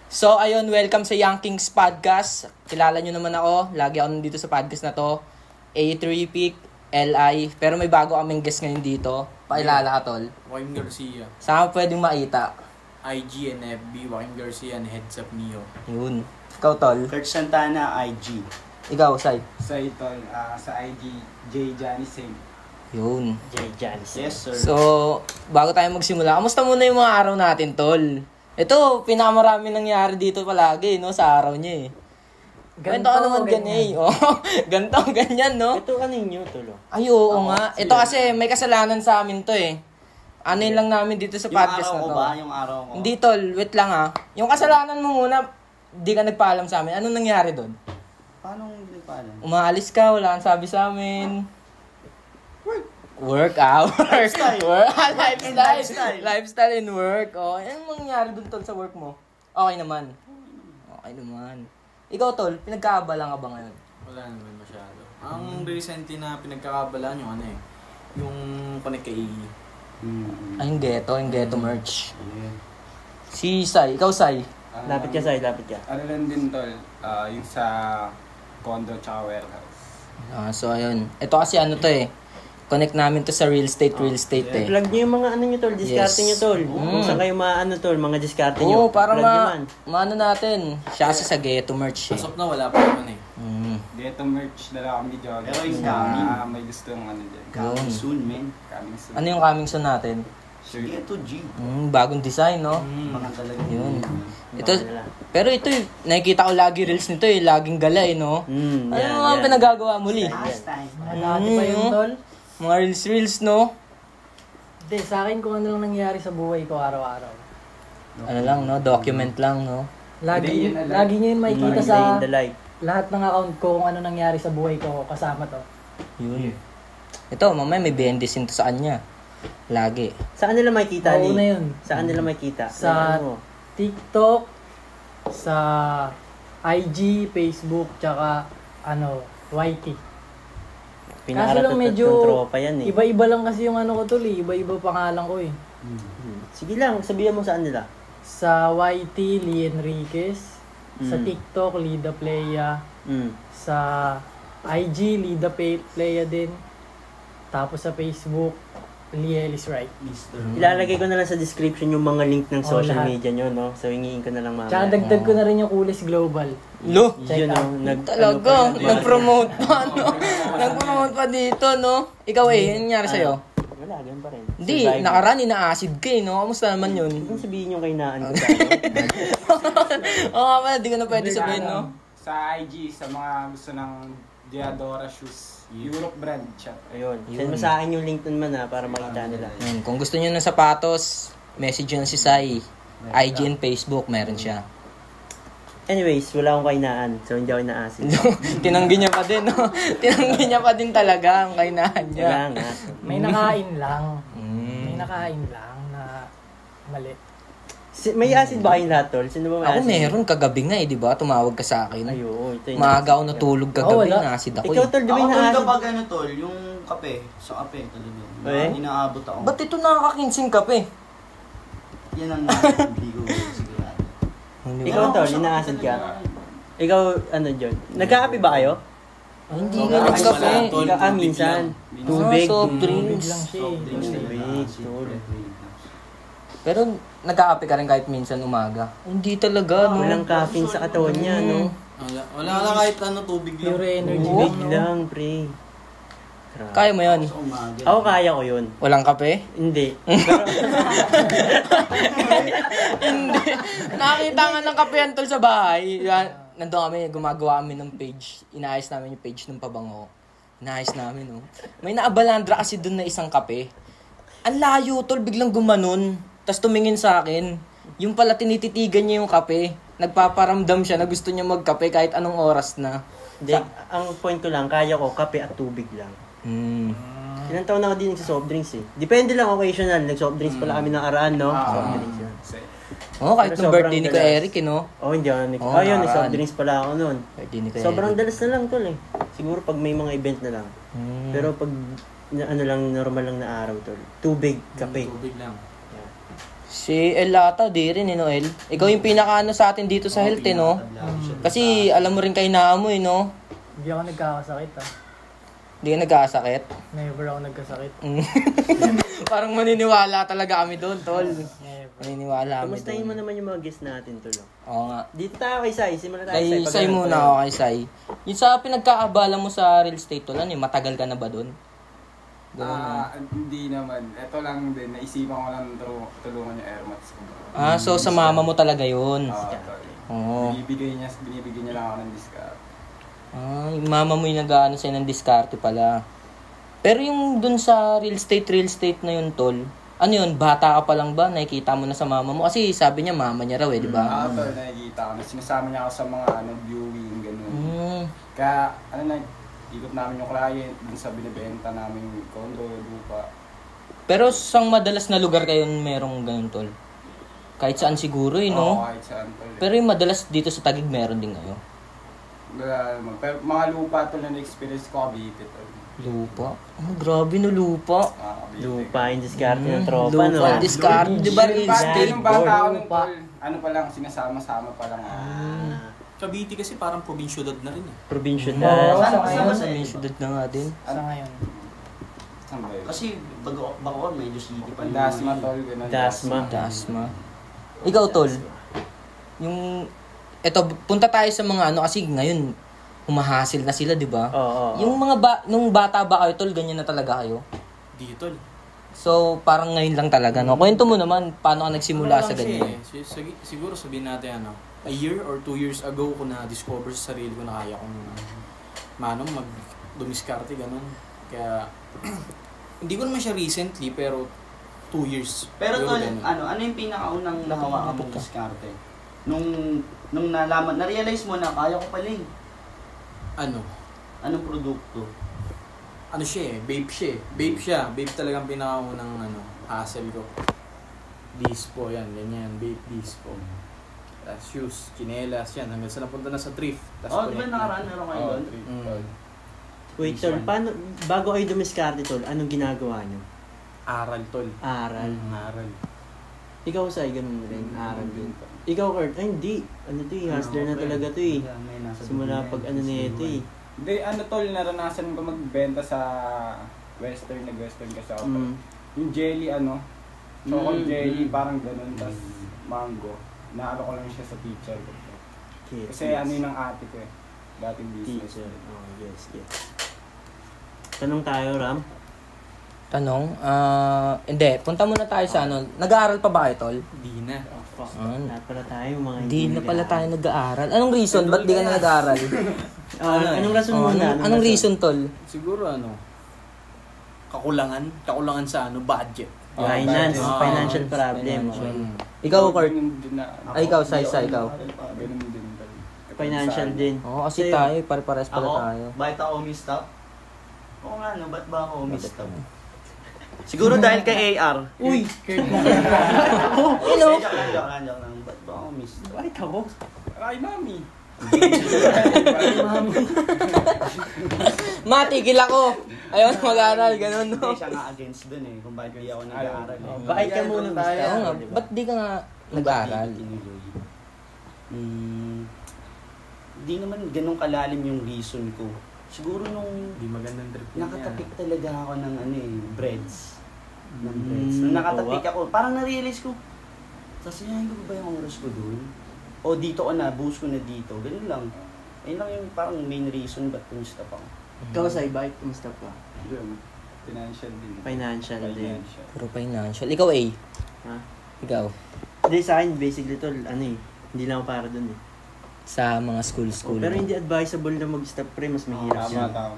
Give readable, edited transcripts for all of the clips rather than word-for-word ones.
So, ayun, welcome sa Young Kings Podcast. Kilala nyo naman ako. Lagi ako nandito sa podcast na to. A3Pic, LI. Pero may bago kaming guest ngayon dito. Pakilala ka, tol. Joaquin Garcia. Saan pwedeng makita? IG and FB, Joaquin Garcia and Heads Up Neo. Yun. Ikaw, tol. Kurt Santana, IG. Ikaw, Sai. Sa ito, sa IG, J. Johnny Singh. Yun. Jay Janice. Yes, sir. So, bago tayo magsimula, kamusta muna yung mga araw natin, tol? Ito, pinakamarami nangyari dito palagi, no? Sa araw niya, eh. Ganito ka naman ganyan, eh. Oh, ganito, ganyan, no? Ito kaninyo, tulo. Ay, oo nga. Ito kasi, may kasalanan sa amin to, eh. Ano yun lang namin dito sa podcast na to. Yung araw ko? Hindi, tol. Wait lang, ah. Yung kasalanan mo muna, di ka nagpaalam sa amin. Anong nangyari doon? Paano hindi pa alam? Umaalis ka, wala kang sabi sa amin. Work out. Lifestyle and work. Oh, anong mangyari dun, tol, sa work mo? Okay naman. Ikaw, tol, pinagkakaabala ka ba ngayon? Wala naman masyado. Ang recently na pinagkakabalaan yung ano eh. Yung connect kay EE. Ay, yung ghetto merch. Si Sai. Ikaw, Sai. Lapit ka, Sai. Lapit ka. Ano lang din, tol, yung sa condo tsaka warehouse. So, ayun. Ito kasi ano to eh. Connect namin to sa real estate eh. Plug nyo yung mga ano nyo, tol. Diskarte nyo, tol. Kung saan kayo maano, tol. Mga diskarte nyo. Oo, para Plug nyo man. maano natin. Siya kasi sa ghetto merch eh. Pasok na wala pa naman eh. Ghetto merch na lang kami jogger. Pero yung coming. May gusto yung ano dyan. Coming soon, man. Coming soon. Ano yung coming soon natin? Ghetto G. Bagong design, no? Mga talaga Yun. Ito, pero ito, nakikita ko lagi reels nito eh. Laging gala eh, no? Ano mga pinagagawa muli? Dati pa yun, tol. Mga reels, no? Hindi, sa akin kung ano lang nangyari sa buhay ko araw-araw. Ano lang, no? Document lang, no? Lagi nyo yun makikita sa lahat ng account ko kung ano nangyari sa buhay ko kasama to. Yun. Ito, mamaya may bendisin to sa kanya. Lagi. Saan nila makikita, Oo na yun. Saan nila makikita? Sa TikTok, sa IG, Facebook, tsaka YT. Kaso lang medyo tropa yan eh. Iba-iba lang kasi yung ano ko tol eh. Iba-iba pangalan ko eh. Sige lang, sabihan mo saan nila. Sa YT, Lee Enriquez. Sa TikTok, Lida Playa. Sa IG, Lida Playa din. Tapos sa Facebook, Lee Ellis Wright. Ilalagay ko na lang sa description yung mga link ng social lahat. media nyo, no? So, hingiin ko na lang mamaya. Tsaka dagdag ko na rin yung Coolest Global. Lo! Yun, no? Talaga, nag-promote pa, no? Nag-promote pa dito, no? Ikaw eh, yung nangyari sa'yo? Wala, ganun pa rin. Hindi, nakaraan, ina-acid ka eh, no? Kamusta naman yun? Huwag sabihin yung kainaan ko sa Oo nga pala, di ko na pwede sabihin, no? Sa IG, sa mga gusto ng Diadora shoes. Europe brand siya. Ayun. Send mo sa akin yung link nun man para makita nila. Kung gusto nyo ng sapatos, message nyo na si Sai. IG and Facebook, meron siya. Anyways, wala akong kainaan. So, hindi ako inaasin. Tinanggi niya pa din, no? Tinanggi niya pa din talaga ang kainahan niya. Wala nga. May nakain lang. May nakain lang na mali. May acid ba kayong lahat, tol? Sino ba may Ako acid? meron kagabi nga eh, di ba? Tumawag ka sa akin. Ayo, ito yung Maaga ako natulog kagabi, wala. na-acid ako Ikaw, eh. tol, di ba Ako yung tol acid? kapag ano tol, yung kape, sa kape talaga. Inaabot ako. Ba't ito nakakakinsing kape? Yan ang hindi ko sigurado. Ikaw, tol, ina-acid ka. Ikaw, ano, John? Nagkakape ba kayo? Hindi nga nagkape. Minsan. Tubig. Soft Tubig drinks. lang siya eh. Tubig, tol. Pero nagkakape ka rin kahit minsan umaga. Hindi talaga, no? Walang caffeine sa katawan niya, no? Wala lang kahit ano, tubig lang. Pure energy Tubig lang, no? lang, pre. Kaya mo yan? Sa umaga. Ako kaya ko yun. Walang kape? Hindi. Hindi. Nakita nga ng kape yan tol sa bahay. Nandun kami, gumagawa kami ng page. Inaayos namin yung page ng pabango. Inaayos namin, no? May naabalandra kasi dun na isang kape. Ang layo, tol. Biglang gumanon. Tapos tumingin sa akin. Yung pala tinititigan niya yung kape. Nagpaparamdam siya na gusto niya magkape kahit anong oras na. Hindi. Ang point ko lang, kaya ko kape at tubig lang. Ilang taon na ako din nagsa-soft drinks eh. Depende lang occasional. Nag-soft drinks pala kami ng araan, no? Soft drinks yun. Kahit Pero nung birthday ni sobrang Kuya dalas. Eric, no? Hindi ako nag- Oo, yun, nakaraan. soft drinks pala ako noon. Birthday ni Kuya Sobrang Eric. dalas na lang tol eh. Siguro pag may mga event na lang. Pero pag ano lang, normal lang na araw, tol. Tubig, kape. Tubig lang. Si El ata, di rin, no, El? Ikaw yung pinaka-ano sa atin dito sa health, no? Kasi, alam mo rin kay naamoy, no? Hindi ako nagkakasakit Hindi ka nagkasakit. Never ako nagkasakit. Parang maniniwala talaga kami doon, tol. Never. Maniniwala kami Kamustahin mo doon. naman yung mga guests natin, tol. Oo nga. Dito tayo kay Sai. Simula tayo Kay Sai muna ako kay Sai. Yung sa pinagkaabala mo sa real estate, tol, matagal ka na ba doon? Hindi naman. Ito lang din. Naisipan ko lang tulungan yung airmats ko. So sa mama mo talaga yun. Oo. Binibigay niya lang ako ng discount. Yung mama mo yung nag-ano sa'yo ng diskarte pala. Pero yung dun sa real estate na yun, tol, ano yun, bata ka pa lang ba? Nakikita mo na sa mama mo? Kasi sabi niya, mama niya raw di ba? Tol, nakikita ko na. Sinasama niya ako sa mga viewing, gano'n. Kaya, ikot namin yung client dun sa binibenta namin condo, lupa. Pero sang madalas na lugar kayo merong ganun, tol? Kahit saan siguro, no? Oo, kahit saan, tol. Pero yung madalas dito sa Taguig, meron din kayo? Wala naman. Pero mga lupa, tol, na na-experience ko, Cavite, tol. Lupa? Grabe no, lupa. Lupa, yung diskarte ng tropa, no? Lupa, diskarte, di ba real estate? Nung bata ako nung tol, ano pa lang, sinasama-sama pa lang. Cavite kasi parang probinsyudad na rin eh. Probinsyudad. May syudad na nga din. Sa ngayon. Saan ba yun? Kasi Bacoor medyo city pa rin. Dasma, tol, gano'n. Dasma. Ikaw, tol, yung... Eto, punta tayo sa mga kasi ngayon, humahasil na sila, di ba? Oo. Yung mga nung bata ba kayo, tol, ganyan na talaga kayo? Dito. So, parang ngayon lang talaga, no? Kwento mo naman, paano ka nagsimula sa ganyan? Siguro sabihin natin a year or 2 years ago ko na-discover sa sarili ko na kaya kong mag-dumiskarte, ganun. Kaya, hindi ko naman siya recently, pero 2 years. Pero tol, ganun. ano yung pinakaunang nahawakan mong diskarte? Nung nalaman, na-realize mo na kaya ko pala eh. Anong produkto? Vape siya eh. Vape talagang pinakaunang hassle ko. Dispo, yan, ganyan. Vape, dispo. Tapos shoes, chinelas, yan. Hanggang sa napunta na sa thrift. Di ba nakaraan meron kayo doon? Wait, tol, paano, bago kayo dumiskarte, tol, anong ginagawa nyo? Aral, tol. Aral. Aral. Ikaw, Sai, ganun rin. Aral din. Ikaw, Kurt, ay hindi. Hustler na talaga to eh. Simula pag na ito eh. Hindi, tol, naranasan ko magbenta sa western kasi ako. Yung jelly, chocolate jelly, parang ganun, tas mango. Naano ko lang siya sa teacher ko. Kasi yun ang ate ko eh. Dating business. Teacher. Yes. Tanong tayo, Ram. Tanong? Hindi. Punta muna tayo sa Nag-aaral pa ba kayo, tol? Hindi na. Lahat pala tayo, mga Hindi na pala tayo nag-aaral. Anong reason? Ba't di ka na nag-aaral? Anong rason muna? Anong reason, tol? Siguro kakulangan sa budget. Finance. Financial problem. Ikaw, Kurt? Ikaw, Sai, ikaw. Ganun din. Financial din. Oo, kasi tayo, pare-pares pala tayo. Bakit ako umistop? Oo nga, ba't ba ako umistop? Siguro dahil kay AR. Uy! Joke lang. Ba't ba ako umistop? Bakit ako? Ay, mami. Matigil ako! Ayaw na mag-aaral, ganun, no? Hindi siya nga against dun eh, kung bakit di ako nag-aaral. Bakit ka muna tayo? Oo nga, ba't di ka nga nag-aaral? Di naman ganun kalalim yung reason ko. Siguro nung Hindi magandang trip nakatapik talaga ako ng breads. Nung nakatapik ako, parang na-realize ko, sasayahin ko ba yung oras ko dun? O dito ko na, boost ko na dito. Ganun lang. Ayun lang yung parang main reason ba't kumistop ako. Ikaw, Sai, bakit kumista ka? Yun. Financial din. Financial din. Puro financial. Ikaw, A. Ha? Ikaw. Hindi, sa akin, basically tol, hindi lang ako para dun eh. Sa mga school. Pero hindi advisable na mag-stop pre, mas mahirap yan. Tama.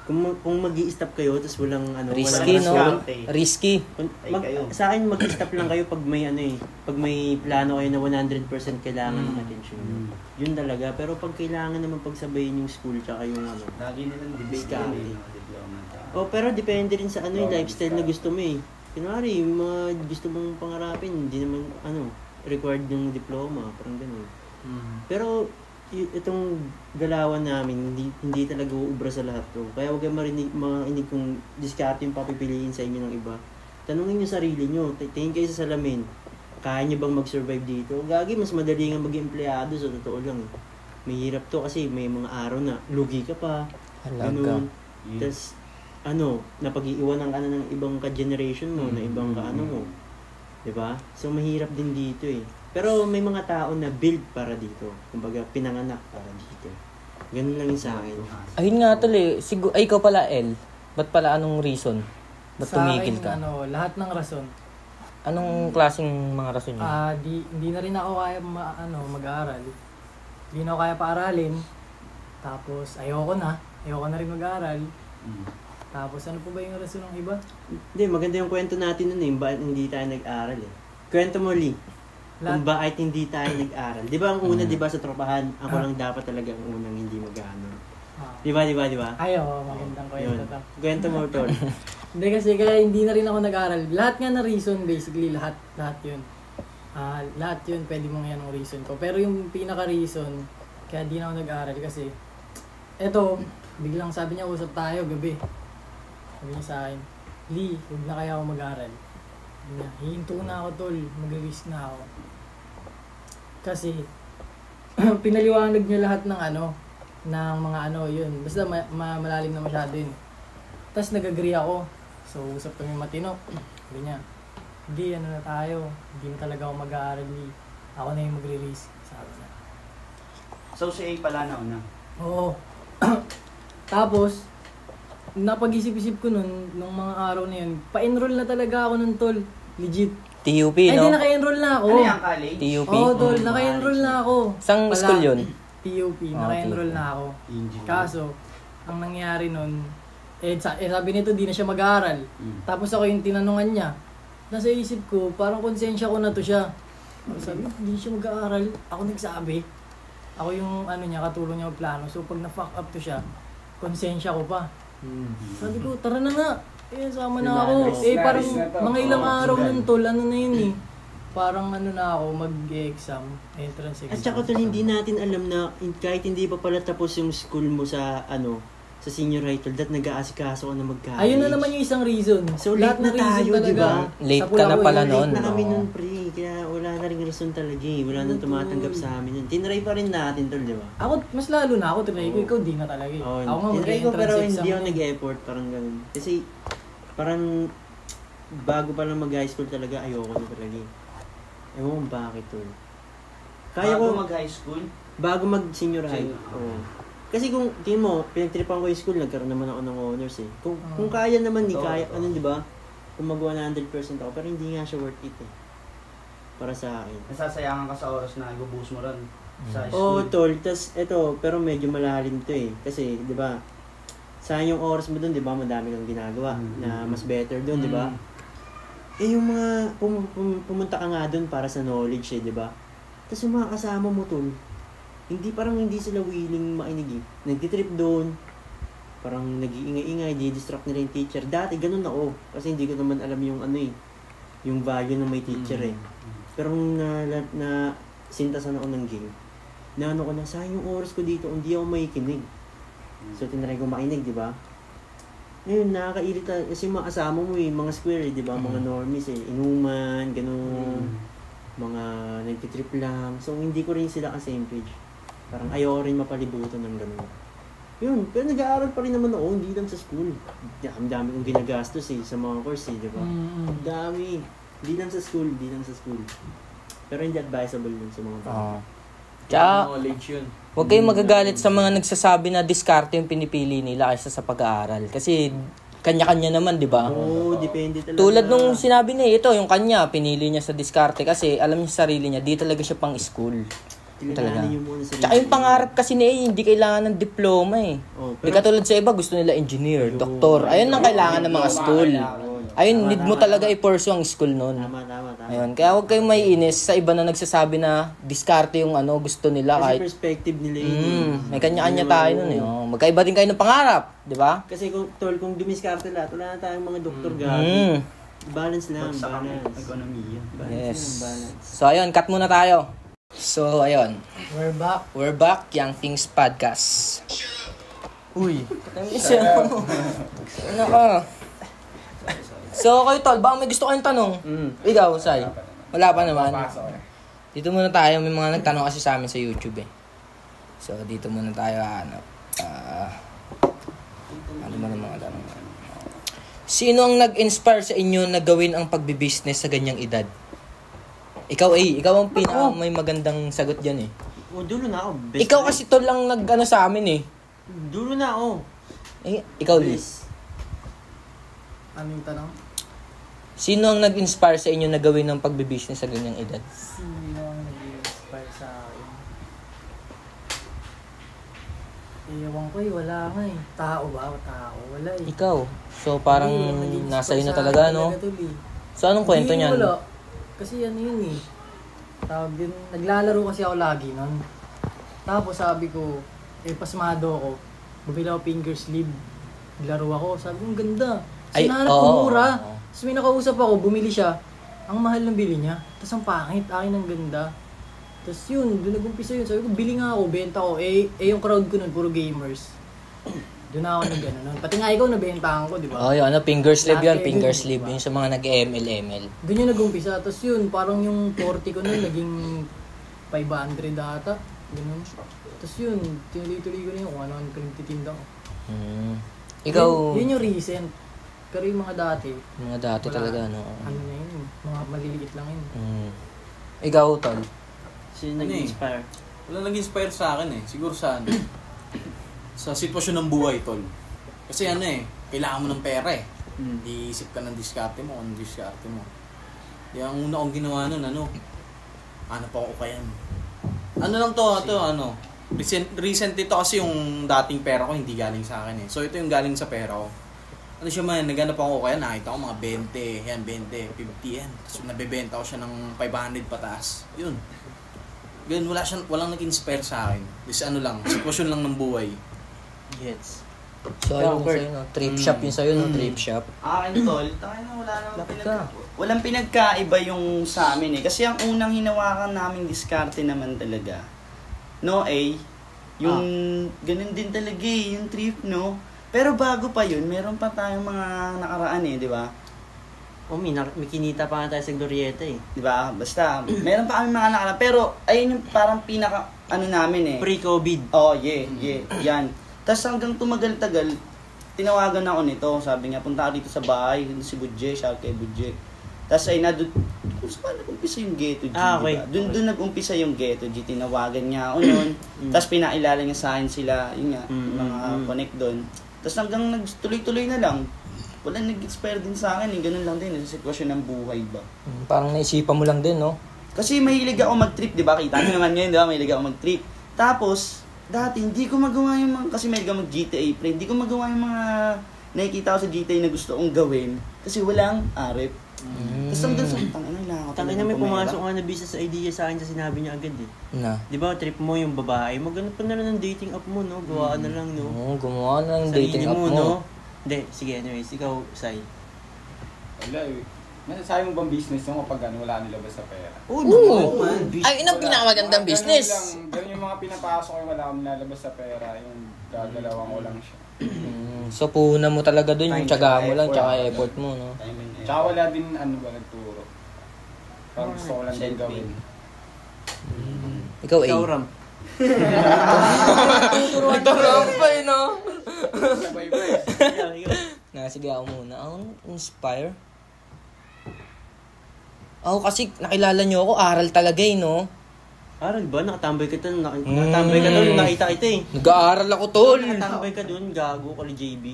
Kung mag-i-stop kayo, tapos walang Risky, no? Discount eh. Risky. Kayo. Sa akin, mag-stop lang kayo pag may pag may plano kayo na 100% kailangan ng attention. Yun talaga. Pero pag kailangan naman pagsabayin yung school tsaka yung Lagi nilang debate Discount. yun eh. Diploma. pero depende rin sa yung lifestyle na gusto mo eh. Kunwari, yung mga gusto mong pangarapin, hindi naman required yung diploma, parang gano'n. Pero itong galawan namin, hindi talaga uubra sa lahat to. Kaya huwag kayong marinig kung diskarte yung papipiliin sa inyo ng iba. Tanungin nyo sarili nyo, tingin kayo sa salamin. Kaya nyo bang mag-survive dito? Gagi, mas madali nga maging empleyado, sa totoo lang. Mahirap to kasi may mga araw na lugi ka pa. Ganun. Tapos, napag-iiwanan ka na ng ibang ka-generation mo, na ibang ka-ano mo. Diba? So, mahirap din dito eh. Pero may mga tao na build para dito. Kumbaga, pinanganak para dito. Ganun lang yung sa akin. Ayun nga tol eh. Ikaw pala, El. Ba't pala anong reason? Ba't tumigil ka? Sa akin, lahat ng rason. Anong klaseng mga rason yun? Hindi na rin ako kaya mag-aaral. Hindi na ako kaya paaralin. Tapos, ayoko na rin mag-aaral. Tapos, ano po ba yung rason ng iba? Hindi, maganda yung kwento natin nun eh. Bakit hindi tayo nag-aaral eh. Kwento mo, Lee. Kung bakit hindi tayo nag-aaral. Di ba ang una, di ba sa tropahan, ako lang dapat talaga ang unang hindi mag-aaral. Di ba? Ay, magandang kwento to. Kwento mo, Tol. Hindi kasi kaya hindi na rin ako nag-aaral. Lahat nga na reason, basically, lahat yun. Lahat yun, pwede mong yan ang reason ko. Pero yung pinaka-reason, kaya di na ako nag-aaral kasi, eto, biglang sabi niya, usap tayo gabi. Sabi niya sa akin, Lee, huwag na kaya ako mag-aaral. Hihinto na ako, tol. Mag-risk na ako. Kasi, pinaliwanag niya lahat ng ng mga yun. Basta malalim na masyado yun. Tapos nag-agree ako. So, usap kami matino. Sabi niya, hindi, na tayo. Hindi na talaga ako mag-aaral. Ako na yung magre-risk. Sabi niya. So, si A pala na una? Oo. Tapos, napag-isip-isip ko nung mga araw na yun, pa-enroll na talaga ako nun, tol. Legit. TUP, Ay, no? di naka-enroll na ako. Ano yung college? TUP? Oo, tol. Naka-enroll na ako. Isang school yun? TUP. Naka-enroll na ako. Kaso, ang nangyari nun, sabi nito, di na siya mag-aaral. Tapos ako yung tinanungan niya. Nasa isip ko, parang konsensya ko na to siya. Sabi, di siya mag-aaral. Ako nagsabi. Ako yung katulong niya plano. So, pag na-fuck up to siya, konsensya ko pa. Sabi ko, tara na nga. Sama na ako. Parang mga ilang araw nun, tol. Na yun eh. Parang na ako, mag-exam, entrance exam. At saka tol, hindi natin alam na kahit hindi pa pala tapos yung school mo sa sa senior high tol, that nag-aasikaso ka na mag-college. Ayun na naman yung isang reason. So late na tayo, di ba? Late ka na pala noon. Late na kami nun, pre. Kaya wala na rin reason talaga eh. Wala nang tumatanggap sa amin nun. Tinry pa rin natin tol, di ba? Ako, mas lalo na ako, tinry ko. Ikaw, di na talaga eh. Ako nga tinry ko pero mag-entrance hindi exam. ako nag-effort, parang ganun. Kasi parang bago pa lang mag-high school talaga, ayoko na talaga eh. Ewan kung bakit tol. Kaya bago ko mag-high school? Bago mag-senior high. Oo. Kasi kung tingin mo, pinagtripan ko yung school, nagkaroon naman ako ng honors eh. Kung kaya naman, kaya, di ba? Kung mag-100% ako, pero hindi nga siya worth it eh. Para sa akin. Nasasayangan ka sa oras na ibubuhos mo rin sa Oo, school. tol. Tas, eto, pero medyo malalim to eh. Kasi, di ba, sayang yung oras mo dun, di ba? Madami kang ginagawa na mas better dun, di ba? Eh, yung mga, pumunta ka nga dun para sa knowledge eh, di ba? Tapos yung mga kasama mo, tol, hindi sila willing makinig eh. Nagtitrip doon, parang nag-iingay-ingay, di-distract nila yung teacher. Dati, ganun ako. Kasi hindi ko naman alam yung yung value ng may teacher eh. Pero nung sintasan ako ng game, ko na, sayang yung oras ko dito, hindi ako makikinig. So, tinry ko makinig, di ba? Ngayon, nakakairita. Kasi mga kasama mo eh, mga square eh, di ba? Mga normies eh, inuman, ganun. Mga nagtitrip lang. So, hindi ko rin sila ka-same page. Parang ayaw rin mapalibutan ng gano'n. Yun, pero nag-aaral pa rin naman ako, hindi lang sa school. Ang dami kong ginagastos eh, sa mga course eh, di ba? Dami. Hindi lang sa school. Pero hindi advisable yun sa mga bata. Tsaka, knowledge yun. Huwag kayong magagalit sa mga nagsasabi na diskarte yung pinipili nila kaysa sa pag-aaral. Kasi, kanya-kanya naman, di ba? Oo, depende talaga. Tulad nung sinabi niya, ito, yung kanya, pinili niya sa diskarte kasi alam niya sa sarili niya, di talaga siya pang school. Talaga. Tsaka yung pangarap kasi niya, hindi kailangan ng diploma eh. Di katulad sa iba, gusto nila engineer, doktor. Ayun ang kailangan ng mga school. Ayun, need mo talaga i-pursue ang school nun. Tama. Ayun, kaya huwag kayong maiinis sa iba na nagsasabi na diskarte yung gusto nila. Kasi kahit perspective nila yun. may kanya-kanya tayo nun eh. Magkaiba din kayo ng pangarap, di ba? Kasi kung dumiskarte lahat, wala na tayong mga doktor gabi. Balance lang, balance. Ekonomiya. Yes. So ayun, cut muna tayo. So, ayun. We're back. We're back, Young Things Podcast. Uy. Ano ka? So, kayo tol, baka may gusto kayong tanong? Ikaw, Sai. Wala pa naman. Dito muna tayo, may mga nagtanong kasi sa amin sa YouTube eh. So, dito muna tayo, ano ba ng mga tanong? Sino ang nag-inspire sa inyo na gawin ang pagbibusiness sa ganyang edad? Ikaw ang may magandang sagot dyan eh. Dulo na ako. Best Ikaw friend. kasi tol lang nag-ano sa amin eh. Dulo na ako. Ikaw, Liz. Ano yung tanong? Sino ang nag-inspire sa inyo na gawin ng pagbibusiness sa ganyang edad? Sino ang nag-inspire sa akin? Ewan ko wala nga eh. Tao ba? Tao? Wala eh. Ikaw. So parang Hindi, nasa iyo na sa talaga, akin no? tol, eh. So anong kwento Hindi, niyan? Wala. Kasi ano yun eh. Tawag din, naglalaro kasi ako lagi nun. Tapos sabi ko, pasmado ako. Bumili ako finger sleeve. Naglaro ako. Sabi ko, ang ganda. Ay, Sinanap oo, ko mura. oo. Tapos may nakausap ako, bumili siya. Ang mahal ng bili niya. Tapos ang pangit, akin ang ganda. Tapos yun, doon nag-umpisa yun. Sabi ko, bili nga ako, benta ko. Yung crowd ko nun, puro gamers. Doon ako nag-ano nun. Pati nga ikaw, nabentahan ko, di ba? Oh, yun, finger sleeve Lahat yan, kayo finger dun, sleeve. diba? Yung sa mga nag-ML. Doon yung nag-umpisa. Tapos yun, parang yung 40 ko nun, naging 500 data. Ganun. Tapos yun, tinuloy-tuloy ko na yun kung ano ang pinagtitinda ko. Ikaw, Yun yung recent. Pero yung mga dati, mga dati wala. talaga, no? Ano na yun, mga maliliit lang yun. Ikaw, tol. Sino Ano nag-inspire? Wala nag-inspire sa akin eh. Siguro sa ano. Sa sitwasyon ng buhay, tol. Kasi ano eh, kailangan mo ng pera eh. Iisip ka ng diskarte mo, anong diskarte mo. Yung una kong ginawa nun, ano pa ako kaya? Ano lang to, recent ito kasi yung dating pera ko hindi galing sa akin eh. So ito yung galing sa pera ko. Ano siya man, naghanap ako kaya nakita ko mga 20, yan 20, 50 yan. So nabebenta ko siya ng 500 pataas. Yun. Ganun, walang nag-inspire sa akin. This ano lang, sitwasyon lang ng buhay. Gets. So, ayun yung sa'yo, no? Thrift shop yun sa'yo, no? Thrift shop. Akin tol, tayo na Lapit ka. walang pinagkaiba yung sa amin eh. Kasi ang unang hinawakan naming diskarte naman talaga. No, yung ganun din talaga eh, yung trip, no? Pero bago pa yun, meron pa tayong mga nakaraan eh, di ba? May kinita pa nga tayo sa Glorieta eh. Di ba? Basta, meron pa kami mga nakaraan. Pero, ayun yung parang pinaka, namin eh. Pre-COVID. Yan. Tapos hanggang tumagal-tagal, tinawagan ako nito. Sabi niya, punta ka dito sa bahay. Si Budje, shout kay Budje. Tapos ay kung saan nag-umpisa yung Ghetto G, okay. diba? Doon nag-umpisa yung Ghetto G. Tinawagan niya ako noon. Tapos pinailala niya sa akin sila, yun nga, mga connect doon. Tapos hanggang tuloy-tuloy na lang. Wala nag-expire din sa akin. Ganun lang din, sa sitwasyon ng buhay ba. Parang naisipan mo lang din, no? Kasi mahilig ako mag-trip, di ba? Kita nyo naman ngayon, di ba? Mahilig ako mag-trip. Tapos, dati, hindi ko magawa yung mga, kasi mahilig ako mag-GTA, pre, hindi ko magawa yung mga nakikita ko sa GTA na gusto kong gawin. Kasi walang arep. Tapos hanggang sa Tangin na may pumasok nga na business idea sa akin sa sinabi niya agad eh. Na. Di ba, trip mo yung babae, maghanap pa na lang ng dating app mo, no? Gawa ka na lang, no? Oo, gumawa ng Sarili dating app mo. no? Hindi, sige, anyways, ikaw, Sai. Wala eh. Masasabi mo bang business mo kapag wala nilabas sa pera? Oo! Ay, yun ang pinakamagandang Ganun business. lang, ganun yung mga pinapasok ko wala akong nilalabas sa pera. Yung gagalawan ko lang siya. So, puhunan mo talaga dun yung Time, tsaga mo lang, effort. tsaka effort mo, no? Tsaka wala din nagturo. Parang gusto ko lang din gawin. Ikaw, Ikaw, A. Ram. Nagturuan pa eh, no? Sabay ba eh. Sige ako muna. Ako, inspire? Ako kasi, nakilala nyo ako, aral talaga eh, no? Aral ba? Nakatambay ka doon. Nakatambay ka doon. Nakita kita eh. Nag-aaral ako, tol. Nakatambay ka doon. Gago ka ni JB.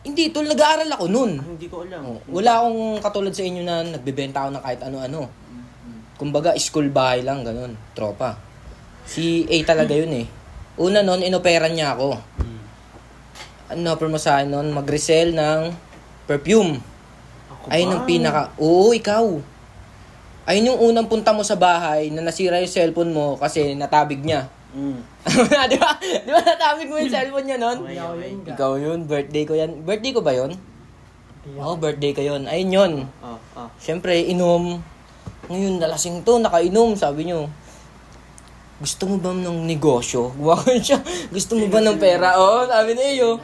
Hindi, tol, nag-aaral ako nun. Hindi ko alam. Wala akong katulad sa inyo na nagbebenta ako ng kahit ano-ano. Kumbaga, school bahay lang, ganun. Tropa. Si A talaga yun eh. Una nun, inoperan niya ako. Ano, offer mo sa akin nun? Mag-resell ng perfume. Ayun ang pinaka... Oo, ikaw. Ayun yung unang punta mo sa bahay na nasira yung cellphone mo kasi natabig niya. Di ba? Di ba natabig mo yung cellphone niya nun? Ikaw yun, birthday ko yan. Birthday ko ba yun? Oo, birthday ko yun. Ayun yun. Siyempre, inom. Ngayon, nalasing to, nakainom, sabi nyo. gusto mo ba ng negosyo? Gumagano siya. Gusto mo ba ng pera? Oo, sabi ni Iyo.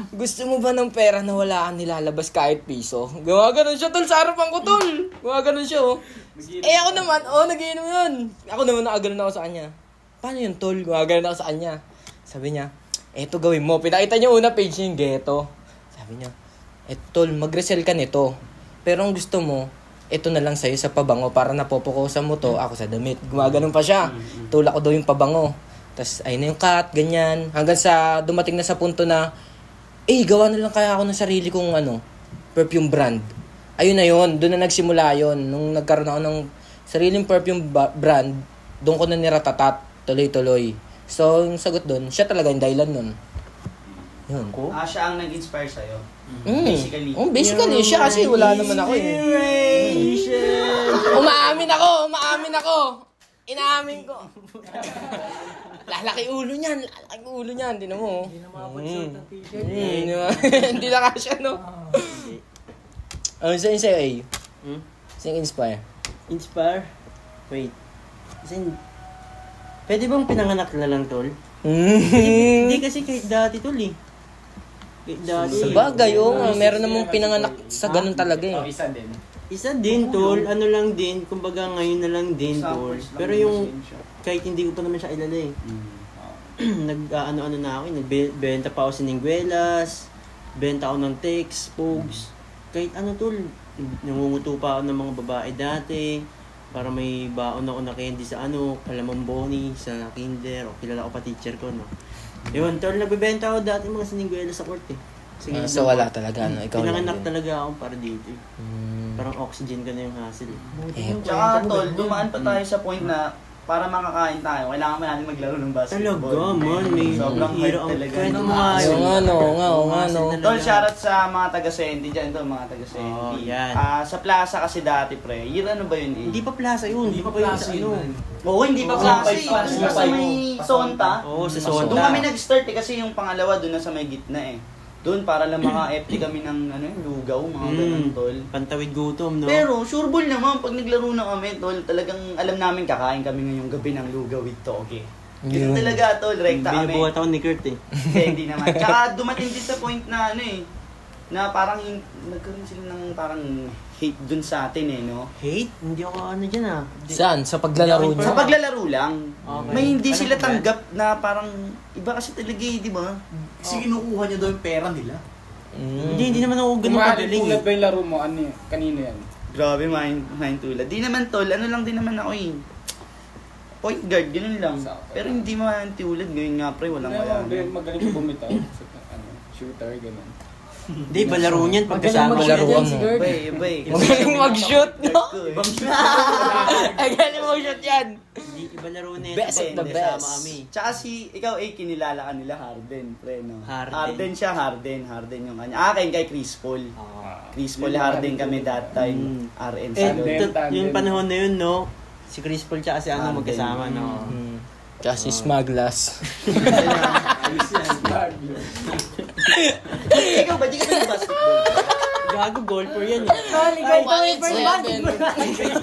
Gusto mo ba ng pera na wala kang nilalabas kahit piso? Gumagano siya, tol, sa harapan ko, tol. Gumagano siya, oh. Ako naman, nagiinom yun. Ako naman, nakaganon ako sa kanya. Paano yun, tol? Gumagano ako sa kanya. Sabi niya, eto gawin mo. Pinakita niya una page niya yung ghetto. Sabi niya, tol, mag-resell ka nito. Pero ang gusto mo, ito na lang sa'yo sa pabango para napopokusan mo to, ako sa damit. Gumaganon pa siya. Tulak ko daw yung pabango. Tapos, ayun na yung cut, ganyan. Hanggang sa dumating na sa punto na, gawa na lang kaya ako ng sarili kong perfume brand. Ayun na yun. Doon na nagsimula yun. Nung nagkaroon ako ng sariling perfume brand, doon ko na niratatat. Tuloy-tuloy. So, yung sagot doon, siya talaga yung dahilan nun. Yun. Siya ang nag-inspire sa'yo. Basically. Basically, siya kasi wala naman ako eh. Umaamin ako. Inaamin ko. Lalaki ulo niyan. Tinan mo. Hindi na makapag-suot ng t-shirt. Hindi na kasya, no? Ano sa'yo, A? Sa'yo inspire? Inspire? Wait. Pwede bang pinanganak na lang, tol? Hindi kasi kahit dati, tol eh. Sa bagay, meron namang pinanganak sa ganun talaga eh. Isa din. Isa din, tol. Ano lang din. Kumbaga ngayon na lang din, tol. Pero yung kahit hindi ko pa naman siya kilala eh. Nag-ano-ano na ako eh. Nagbenta pa ako siningwelas. Benta ako ng text, pogs. Kahit ano, tol. Nangunguto pa ako ng mga babae dati. Para may baon ako na candy sa Kalamang Boni, sa kinder. O kilala ko pa teacher ko, no. Yun, tol, nagbebenta ako dati mga siningwelas sa court eh. Sige, so wala talaga, no? Ikaw pinanganak lang talaga ako para dito eh. Parang oxygen ka na yung hassle eh. Tsaka, tol, dumaan pa tayo sa point na para makakain tayo, kailangan pa natin maglaro ng basketball. Talaga, man. May sobrang hero hype talaga. Kahit mga Oo nga, no. Tol, shoutout sa mga taga-Senti dyan, tol, mga taga-Senti. Oh, yan. Sa plaza kasi dati, pre. Year ano ba yun eh? Hindi pa plaza yun. Hindi pa plaza yun. Oo, hindi pa plaza eh. Doon sa may Sonta. Oo, sa Sonta. Doon kami nag-start eh, kasi yung pangalawa doon na sa may gitna eh. Doon para lang mga FT kami ng lugaw, mga ganun, tol. Pantawid gutom, no? Pero sure ball naman, pag naglaro na kami, tol, talagang alam namin kakain kami ngayong gabi ng lugaw with toge. Ganun talaga, tol, rekta kami. Binubuhat ako ni Kurt eh. Hindi naman. Tsaka dumating din sa point na na parang nagkaroon sila ng parang hate dun sa atin no? Hate? Hindi ako dyan ah. Saan? Sa paglalaro niya? Sa paglalaro lang. Okay. May hindi sila tanggap na parang iba kasi talaga di ba? Kasi kinukuha niya daw yung pera nila. Hindi naman ako ganun kagaling Tulad eh. ba yung laro mo? Kanino yan? Grabe, mind tulad. Di naman tol, ano lang din naman ako point guard, ganun lang. Pero hindi man tulad, ganyan nga pre, walang kaya. Magaling ko bumitaw. Shooter, ganun. Hindi, balaro niyan pagkasama. Malaruan mo. Bay. Magaling mag-shoot, no? Magaling mag-shoot yan. Hindi, iba laro na yun. Best of the Kasama best. kami. Tsaka ikaw kinilala ka nila Harden, pre, no? Harden. Harden yung kanya. Akin kay Chris Paul. Chris Paul, Harden kami that time. RN sa Yung panahon na yun, no? Si Chris Paul tsaka si Harden. magkasama, no? Kasi smaglas. Ikaw ba, di ka na basketball? Gago, golfer yan eh. Ligay tayo yung first basketball.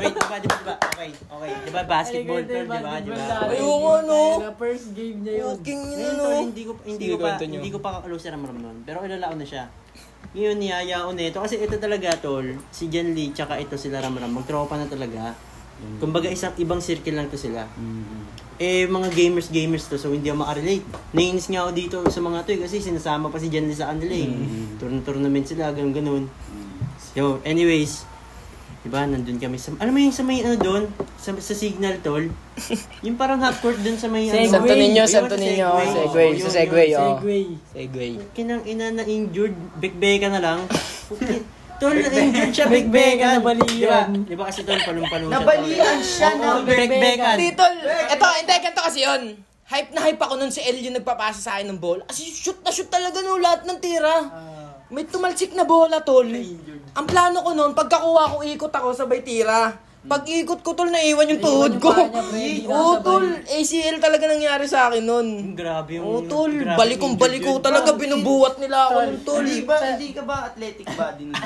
Wait, diba? Okay. Diba basketball, tol, diba? Ayoko, no? First game niya yun. Fucking Ngayon, no? tol, hindi ko pa kakalose si Ramram nun. Pero kilala ko na siya. Ngayon, niyaya ko na ito. Kasi ito talaga, tol, si Jan Lee, tsaka ito sila Ramram. Magtropa na talaga. Kumbaga, isang ibang circle lang to sila. Mga gamers to, so hindi ako makarelate. Nainis nga ako dito sa mga to kasi sinasama pa si Jan Lee sa kanila eh. Tournament sila, ganun. So, anyways, diba, nandun kami sa, alam mo yung sa may doon, sa Signal, tol? Yung parang half court doon sa may Santo Niño. Segway. Kinang ina na injured, bekbeka na lang. Tol, na-injured siya, bekbekan. Nabalian. Diba kasi tol, palong-palong siya. Nabalian siya na Bekbekan. Titol, ganito kasi yun. Hype na hype ako nun si El yung nagpapasa sa akin ng ball. Kasi shoot talaga no, lahat ng tira. May tumalsik na bola, tol. Ang plano ko nun, pagkakuha ko, ikot ako, sabay tira. Pag-ikot ko, tol, naiwan yung tuhod ko. Oo, tol. ACL talaga nangyari sa akin nun. Grabe yung... Oo, tol. grabe Balik ko yung talaga. Binubuhat nila ako nun, tol. Hindi ka ba athletic body nun?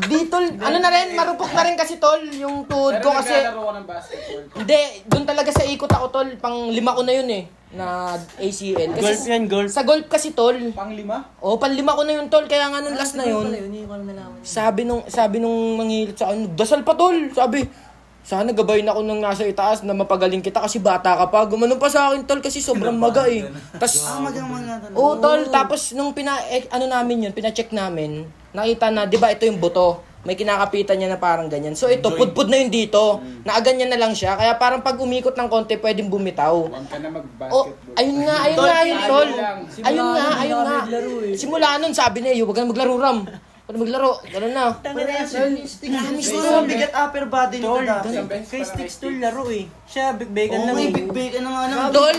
Di, tol. Ano na rin, marupok na rin kasi, tol. Yung tuhod ko kasi... naglalaro ko ng basketball. Hindi, doon talaga sa ikot ako, tol. Pang 5 ko na yun eh. Na ACL. Kasi Golf yan, golf. sa golf kasi, tol. Pang 5? Oo, pang 5 ko na yun, tol. Kaya nga nung last na yun, sabi nung manghihilot sa akin, dasal pa, tol. Sabi, sana gabayin ako nung nasa itaas na mapagaling kita kasi bata ka pa. Gumanon pa sa akin, tol, kasi sobrang maga eh. Tas, Magang oo, tol. Tapos nung namin yun, pina-check namin, nakita na, di ba ito yung buto. May kinakapitan niya na parang ganyan. So ito, pudpud na yun dito. Nakaganyan na lang siya. Kaya parang pag umikot ng konti, pwedeng bumitaw. Huwag ka na Oh, mag-basketball. ayun nga, tol. Ayun nga. Simula nun, sabi niya, huwag ka na maglaro, Ram. Huwag na maglaro. Gano'n na. Gusto bigat upper body nito Tol, dati. kay Sticks tol laro eh. Siya, big-began lang May eh. big-big na nga naman. Tol,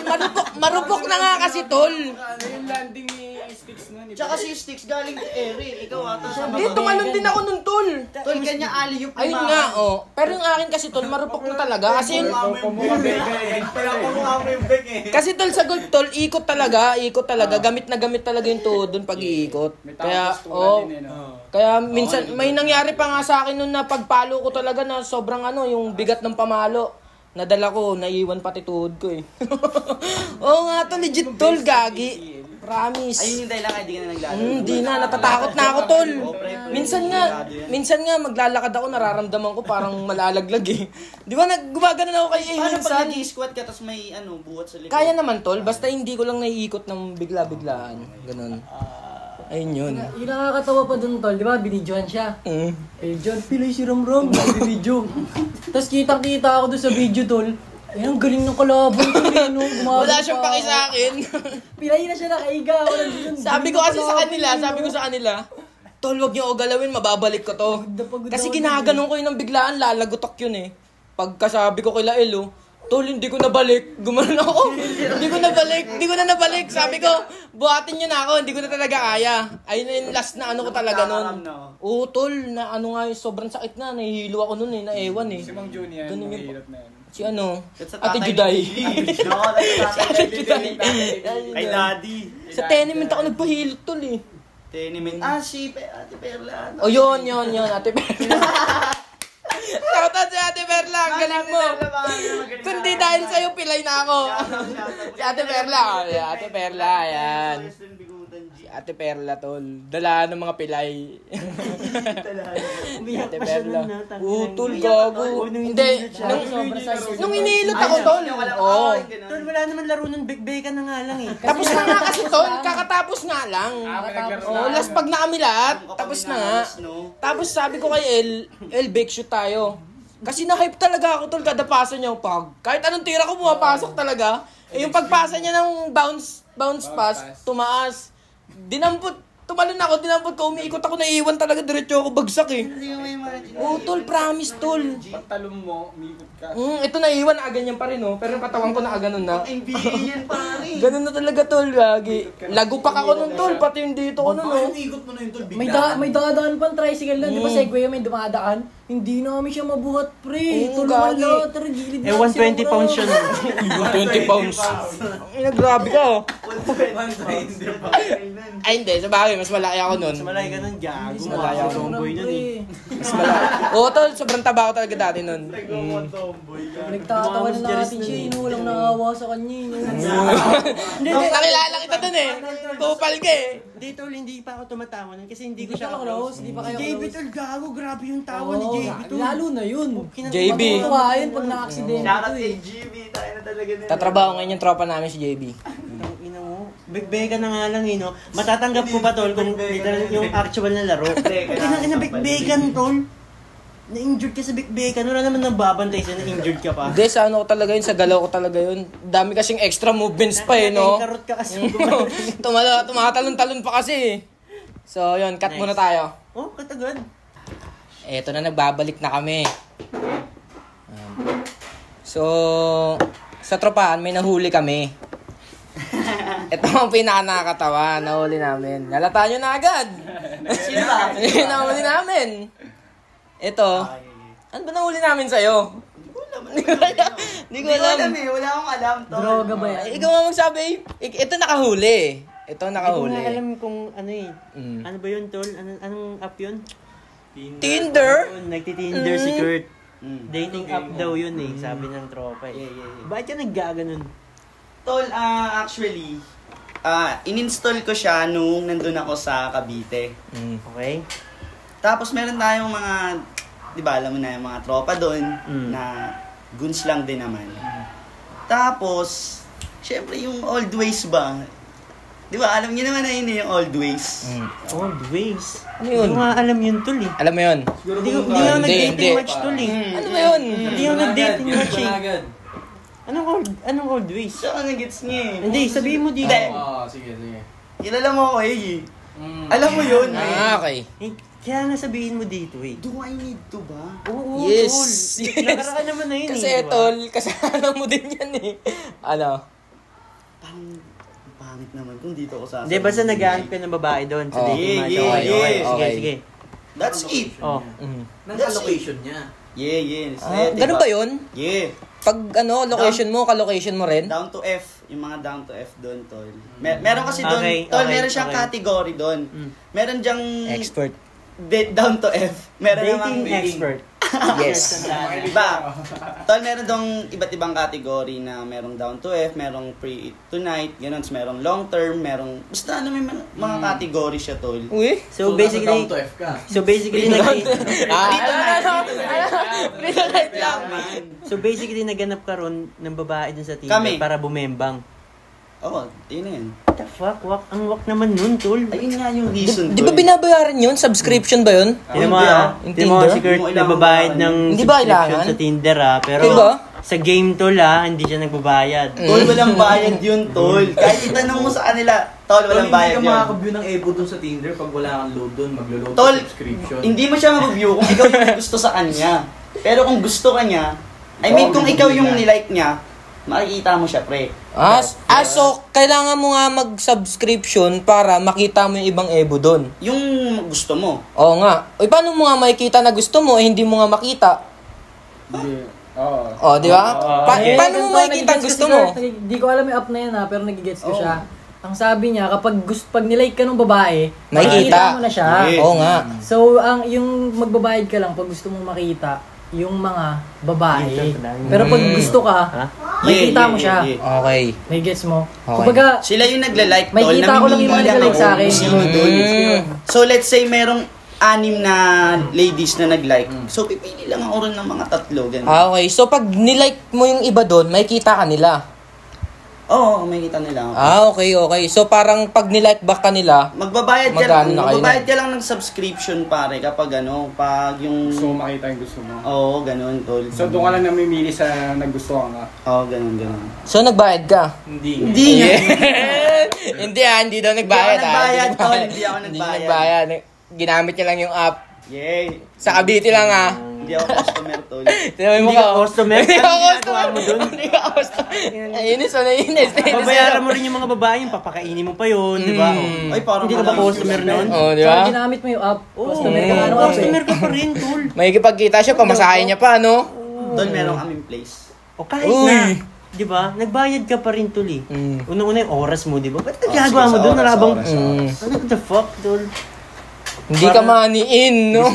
marupok na nga kasi, tol. Ano yung landing ni Sticks nun? Tsaka si Sticks galing kay Eri. Ikaw ata sa Hindi, tumalon din ako nun, tol. Tol, kanya alley-oop Ayun nga, oh. Pero yung akin kasi, tol, marupok na talaga. Kasi kasi, tol, sa golf, tol, ikot talaga. Gamit na gamit talaga yung tuhod dun pag iikot. Kaya, kaya minsan, may nangyari pa nga sa akin nun na pagpalo ko talaga na sobrang yung bigat ng pamalo. Nadala ko, naiwan pati tuhod ko eh. Oo nga, tol, legit, tol, gagi. Promise. Ayun yung dahilan kaya di ka na naglalaro. Hindi na, natatakot na ako, tol. Minsan nga, maglalakad ako, nararamdaman ko parang malalaglag eh. Di ba, gumagana ako kay Paano pag minsan? nag-squat ka tapos may buhat sa likod? Kaya naman, tol, basta hindi ko lang naiikot ng bigla-biglaan. Ganun. Ayun yun. Yung nakakatawa pa dun, tol, di ba? Binidyohan siya. Mm. Eh, John, pilay si Ram, binidyo. Tapos kitang-kita ako dun sa video, tol. Eh, ang galing ng kalaban, tol, eh, no? Wala siyang paki sa akin. Pilay na siya nakaiga. sabi ko sa kanila, tol, wag niyo ako galawin, mababalik ko to. Kasi ginaganon ko yun ng biglaan, lalagotok yun eh. Pagkasabi ko kay Lael, tol, hindi ko nabalik. Gumanon ako. Hindi ko na nabalik. Sabi ko, buhatin niyo na ako, hindi ko na talaga kaya. Ayun na yung last na ko talaga nun. Oo, tol, na sobrang sakit na. Nahihilo ako nun eh, naewan eh. Si Mang Junior, Ganun yung- mahirap na yan. Si Ate Juday. Ate Juday. Ay, daddy. Sa tenement ako nagpahilot, tol eh. Tenement. Si Ate Perla. O yun, Ate Perla. Shoutout si Ate Perla, ang galing mo. Kundi dahil sa'yo, pilay na ako. Si Ate Perla, Ate Perla, yan. Si Ate Perla, tol. Dala ng mga pilay. Umiyak Ate pa siya Perla. nun, no? Tol, gago. Hindi, nung iniilot ako, tol. Oo. Tol, wala naman laro nun, big-began na nga lang eh. Tapos na nga kasi, tol. Kakatapos nga lang. Oh, last pag na kami lahat, tapos na nga. Tapos sabi ko kay El, bake shoot tayo. Kasi na-hype talaga ako, tol, kada pasa niya. Kahit anong tira ko, pumapasok talaga. Eh, yung pagpasa niya ng bounce pass, tumaas. Tumalon ko, umiikot ako, naiiwan talaga, diretso ako, bagsak eh. Oh, tol, promise, tol. Pagtalong mo, umikot ka. Ito naiiwan, ganyan pa rin, oh. Pero yung katawan ko nakaganon na. NBA yan, pare. Ganun na talaga, tol, gagi. Lagupak ako nun, tol, pati yung dito ko nun, oh. Ikot mo na yung tol, May dadaan pa tricycle lang, di ba Segway may dumadaan? Hindi namin siya mabuhat, pre. Oo, Tulungan gagi. na, tara, gilid na. 120 pounds siya nun. 20 pounds. Ay, grabe ka, oh. Ay, hindi, sa bagay, mas malaki ako nun. Mas malay ka nun, gago. Mas malay ako. Tomboy nun eh. Mas malaki. Oo, tol, sobrang taba ko talaga dati nun. Nagtatawa na natin siya, walang nakawa sa kanya. Nakilala kita dun eh. Kupal ka eh. Hindi tol, hindi pa ako tumatawa nun kasi hindi ko Hindi siya siya close, hindi pa kayo Si JB close. tol, gago, grabe yung tawa ni JB tol. Lalo na yun. JB. Matutuwa yun pag na-accident Shoutout ito kay eh. GB, tayo na talaga nila. Tatrabaho ngayon yung tropa namin si JB. Ang ina mo. Big-began na nga lang eh, no? Matatanggap ko pa tol kung literal yung actual na laro. Ina big-began tol. Na-injured ka sa big-began. Wala naman nagbabantay sa'yo na injured ka pa. Hindi, sa ano ko talaga yun, sa galaw ko talaga yun. Dami kasing extra movements pa eh, no? Karot ka kasi. Tumatalon-talon pa kasi eh. So, yun, cut muna tayo. Oh, katagad. Eto na, nagbabalik na kami. So, sa tropahan, may nahuli kami. Ito ang pinaka-nakakatawa, nahuli namin. Nalata nyo na agad. Sino ba? Nahuli namin. Ito, Ano ba nahuli namin sa'yo? Hindi ko alam. Wala akong alam, tol. Droga ba yan? Ikaw nga magsabi. Ito nakahuli. Ito Hindi ko nakahuli. nga alam kung ano eh. Mm. Ano ba yun, tol? Anong app yun? Tinder? Nagtitinder si Kurt. Dating Okay. app daw yun eh, sabi ng tropa eh. Yeah. Bakit ka naggaganon? Tol, actually, in-install ko siya nung nandun ako sa Cavite. Mm. Okay? Tapos meron tayong mga, di ba, alam mo na yung mga tropa doon na guns lang din naman. Tapos, syempre yung old ways ba? Di ba, alam niyo naman na yun yung old ways. Mm. Old ways. Ano yun? Hindi ko nga alam yun, tol eh. Alam mo yun? Hindi ko nag-dating hindi. match, tol eh. Ano ba yun? Hindi ko nag-dating match eh. Anong old ways? So, ano gets niya eh? Hindi, sabihin mo dito. Hindi. Sige. Kilala mo ako eh. Alam mo yun eh. Okay. Eh, kaya nga sabihin mo dito eh. Do I need to ba? Oo, Yes, tol. yes. Nakaraan naman na yun Kasi eh, di ba? tol, kasalanan mo din yan eh. Ano? Parang pangit naman kung dito ako sasabihin. Hindi, basta naghahanap ka ng babae doon sa Oh. dating match. Yeah, Okay, yeah. Sige, Okay. sige. That's it. Oh. Mm. That's location niya. Yeah. Ganun ba yun? Yeah. Pag location mo, ka-location mo rin? Down to F. Yung mga down to F doon, tol. Meron kasi doon, Okay, tol, okay, meron siyang okay. category doon. Meron diyang Expert. down to F. Meron namang Dating expert. Yes. Diba? Tol, meron dong iba't ibang category na merong down to F, merong pre tonight, ganun, merong long term, merong basta ano may mga category siya, tol. Uy? So basically, F ka. So basically naganap ka ron ng babae dun sa Tinder Kami. para bumembang. Oo, yun na yun. What the fuck? Ang wak naman nun, tol. Ayun nga yung reason, Di ba tol. binabayaran yun? Subscription ba yun? Hindi mo Yung Hindi mo Tinder? si Kurt Hindi mo kailangan nagbabayad mabayaran ng Hindi ba subscription kailangan? sa Tinder pero Diba? sa game tol hindi siya nagbabayad. Tol, walang bayad yun, tol. Kahit itanong mo sa kanila, tol, walang bayad Hindi ka yun. makaka-view ng Evo dun sa Tinder pag wala kang load dun, maglo-load Tol, sa subscription. hindi mo siya mag-view kung ikaw yung gusto sa kanya. Pero kung gusto ka niya, I mean, kung ikaw yung nilike niya, makikita mo siya, pre. So, kailangan mo nga mag-subscription para makita mo yung ibang Evo doon. Yung gusto mo. Oo nga. Uy, paano mo nga makikita na gusto mo, hindi mo nga makita? Hindi. Oo. Oh, di ba? Paano mo ganito, makikita ang nagigets gusto ko si mo? Kurt. Hindi ko alam yung app na yan pero nagigets ko siya. Ang sabi niya, pag nilike ka ng babae, Makikita. mo na siya. Yeah. Oo nga. So, yung magbabayad ka lang pag gusto mong makita yung mga babae. Pero pag gusto ka, makikita mo siya. Okay. May gets mo? Okay. Kumbaga, Sila yung nagla-like, tol. may kita ko lang yung mga namimili nag-like ako sa akin. kung sino dun. So, let's say merong 6 na ladies na nag-like. So, pipili lang ako rin ng mga 3, ganun. Okay. So, pag nilike mo yung iba doon, makikita ka nila. Oo, may kita nila ako. Okay. So, parang pag nilike back ka nila, Magbabayad Magkano na kayo magbabayad ka lang ng subscription, pare, kapag pag yung... Gusto mo makita yung gusto mo. Oo, ganun, tol. So, doon ka lang namimili sa nagustuhan ka. Oo, ganun. so nagbayad ka? Hindi. Hindi nga. Hindi daw nagbayad. Hindi ako nagbayad, tol. Hindi ako nagbayad. nagbayad. Ginamit niya lang yung app. Yay. Sa Cavite lang Hindi ako customer, tol. Tinabi mo Hindi ka customer? Hindi ka Anong customer. ginagawa mo dun? Hindi ka customer. Nainis. Babayaran mo rin yung mga babae, papakainin mo pa yun, di ba? Ay, parang Hindi ka ba wala customer yung nun? Oh, di so, ba? ginamit mo yung app. Oo, Customer ka nga nung app eh. customer ka pa rin, tol. May kipagkita siya, pamasahin niya pa, no? Tol, meron kaming place. O kahit Uy. na, di ba? Nagbayad ka pa rin, tol eh. Mm. Unang-una yung oras mo, di ba? Ba't nagagawa mo sige, sa doon? oras, Narabang, oras. ano the fuck, tol? Hindi ka money in, no?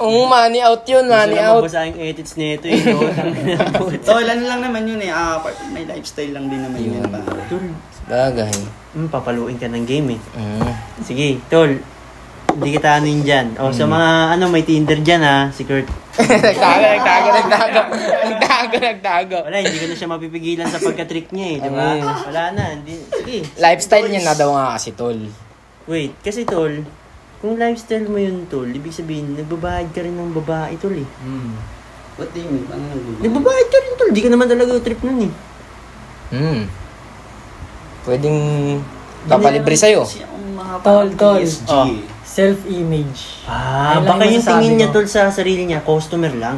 Oo, money out yun, money Gusto lang out. mabasa yung edits nito eh, no? Tol, ano lang naman yun part of my lifestyle lang din naman yun, pare. Tol, Bagay. papaluin ka ng game eh. Mm. Sige, tol. Hindi kita ano yun dyan. O, sa mga, may Tinder dyan ha, si Kurt. Nagtago. Wala, hindi ko na siya mapipigilan sa pagka-trick niya eh, di ba? Wala na, hindi. Sige. Lifestyle niya na daw nga kasi, tol. Wait, kasi tol, kung lifestyle mo yun, tol, ibig sabihin, nagbabayad ka rin ng babae, tol eh. What do you mean? Ano nagbabayad? Nagbabayad ka rin, tol. Di ka naman talaga trip nun eh. Pwedeng papalibre sa'yo. Kasi akong mga Tol, tol. PSG. Oh. Self-image. Baka Ayun lang yung yung masasabi tingin niya, ko. tol, sa sarili niya, customer lang.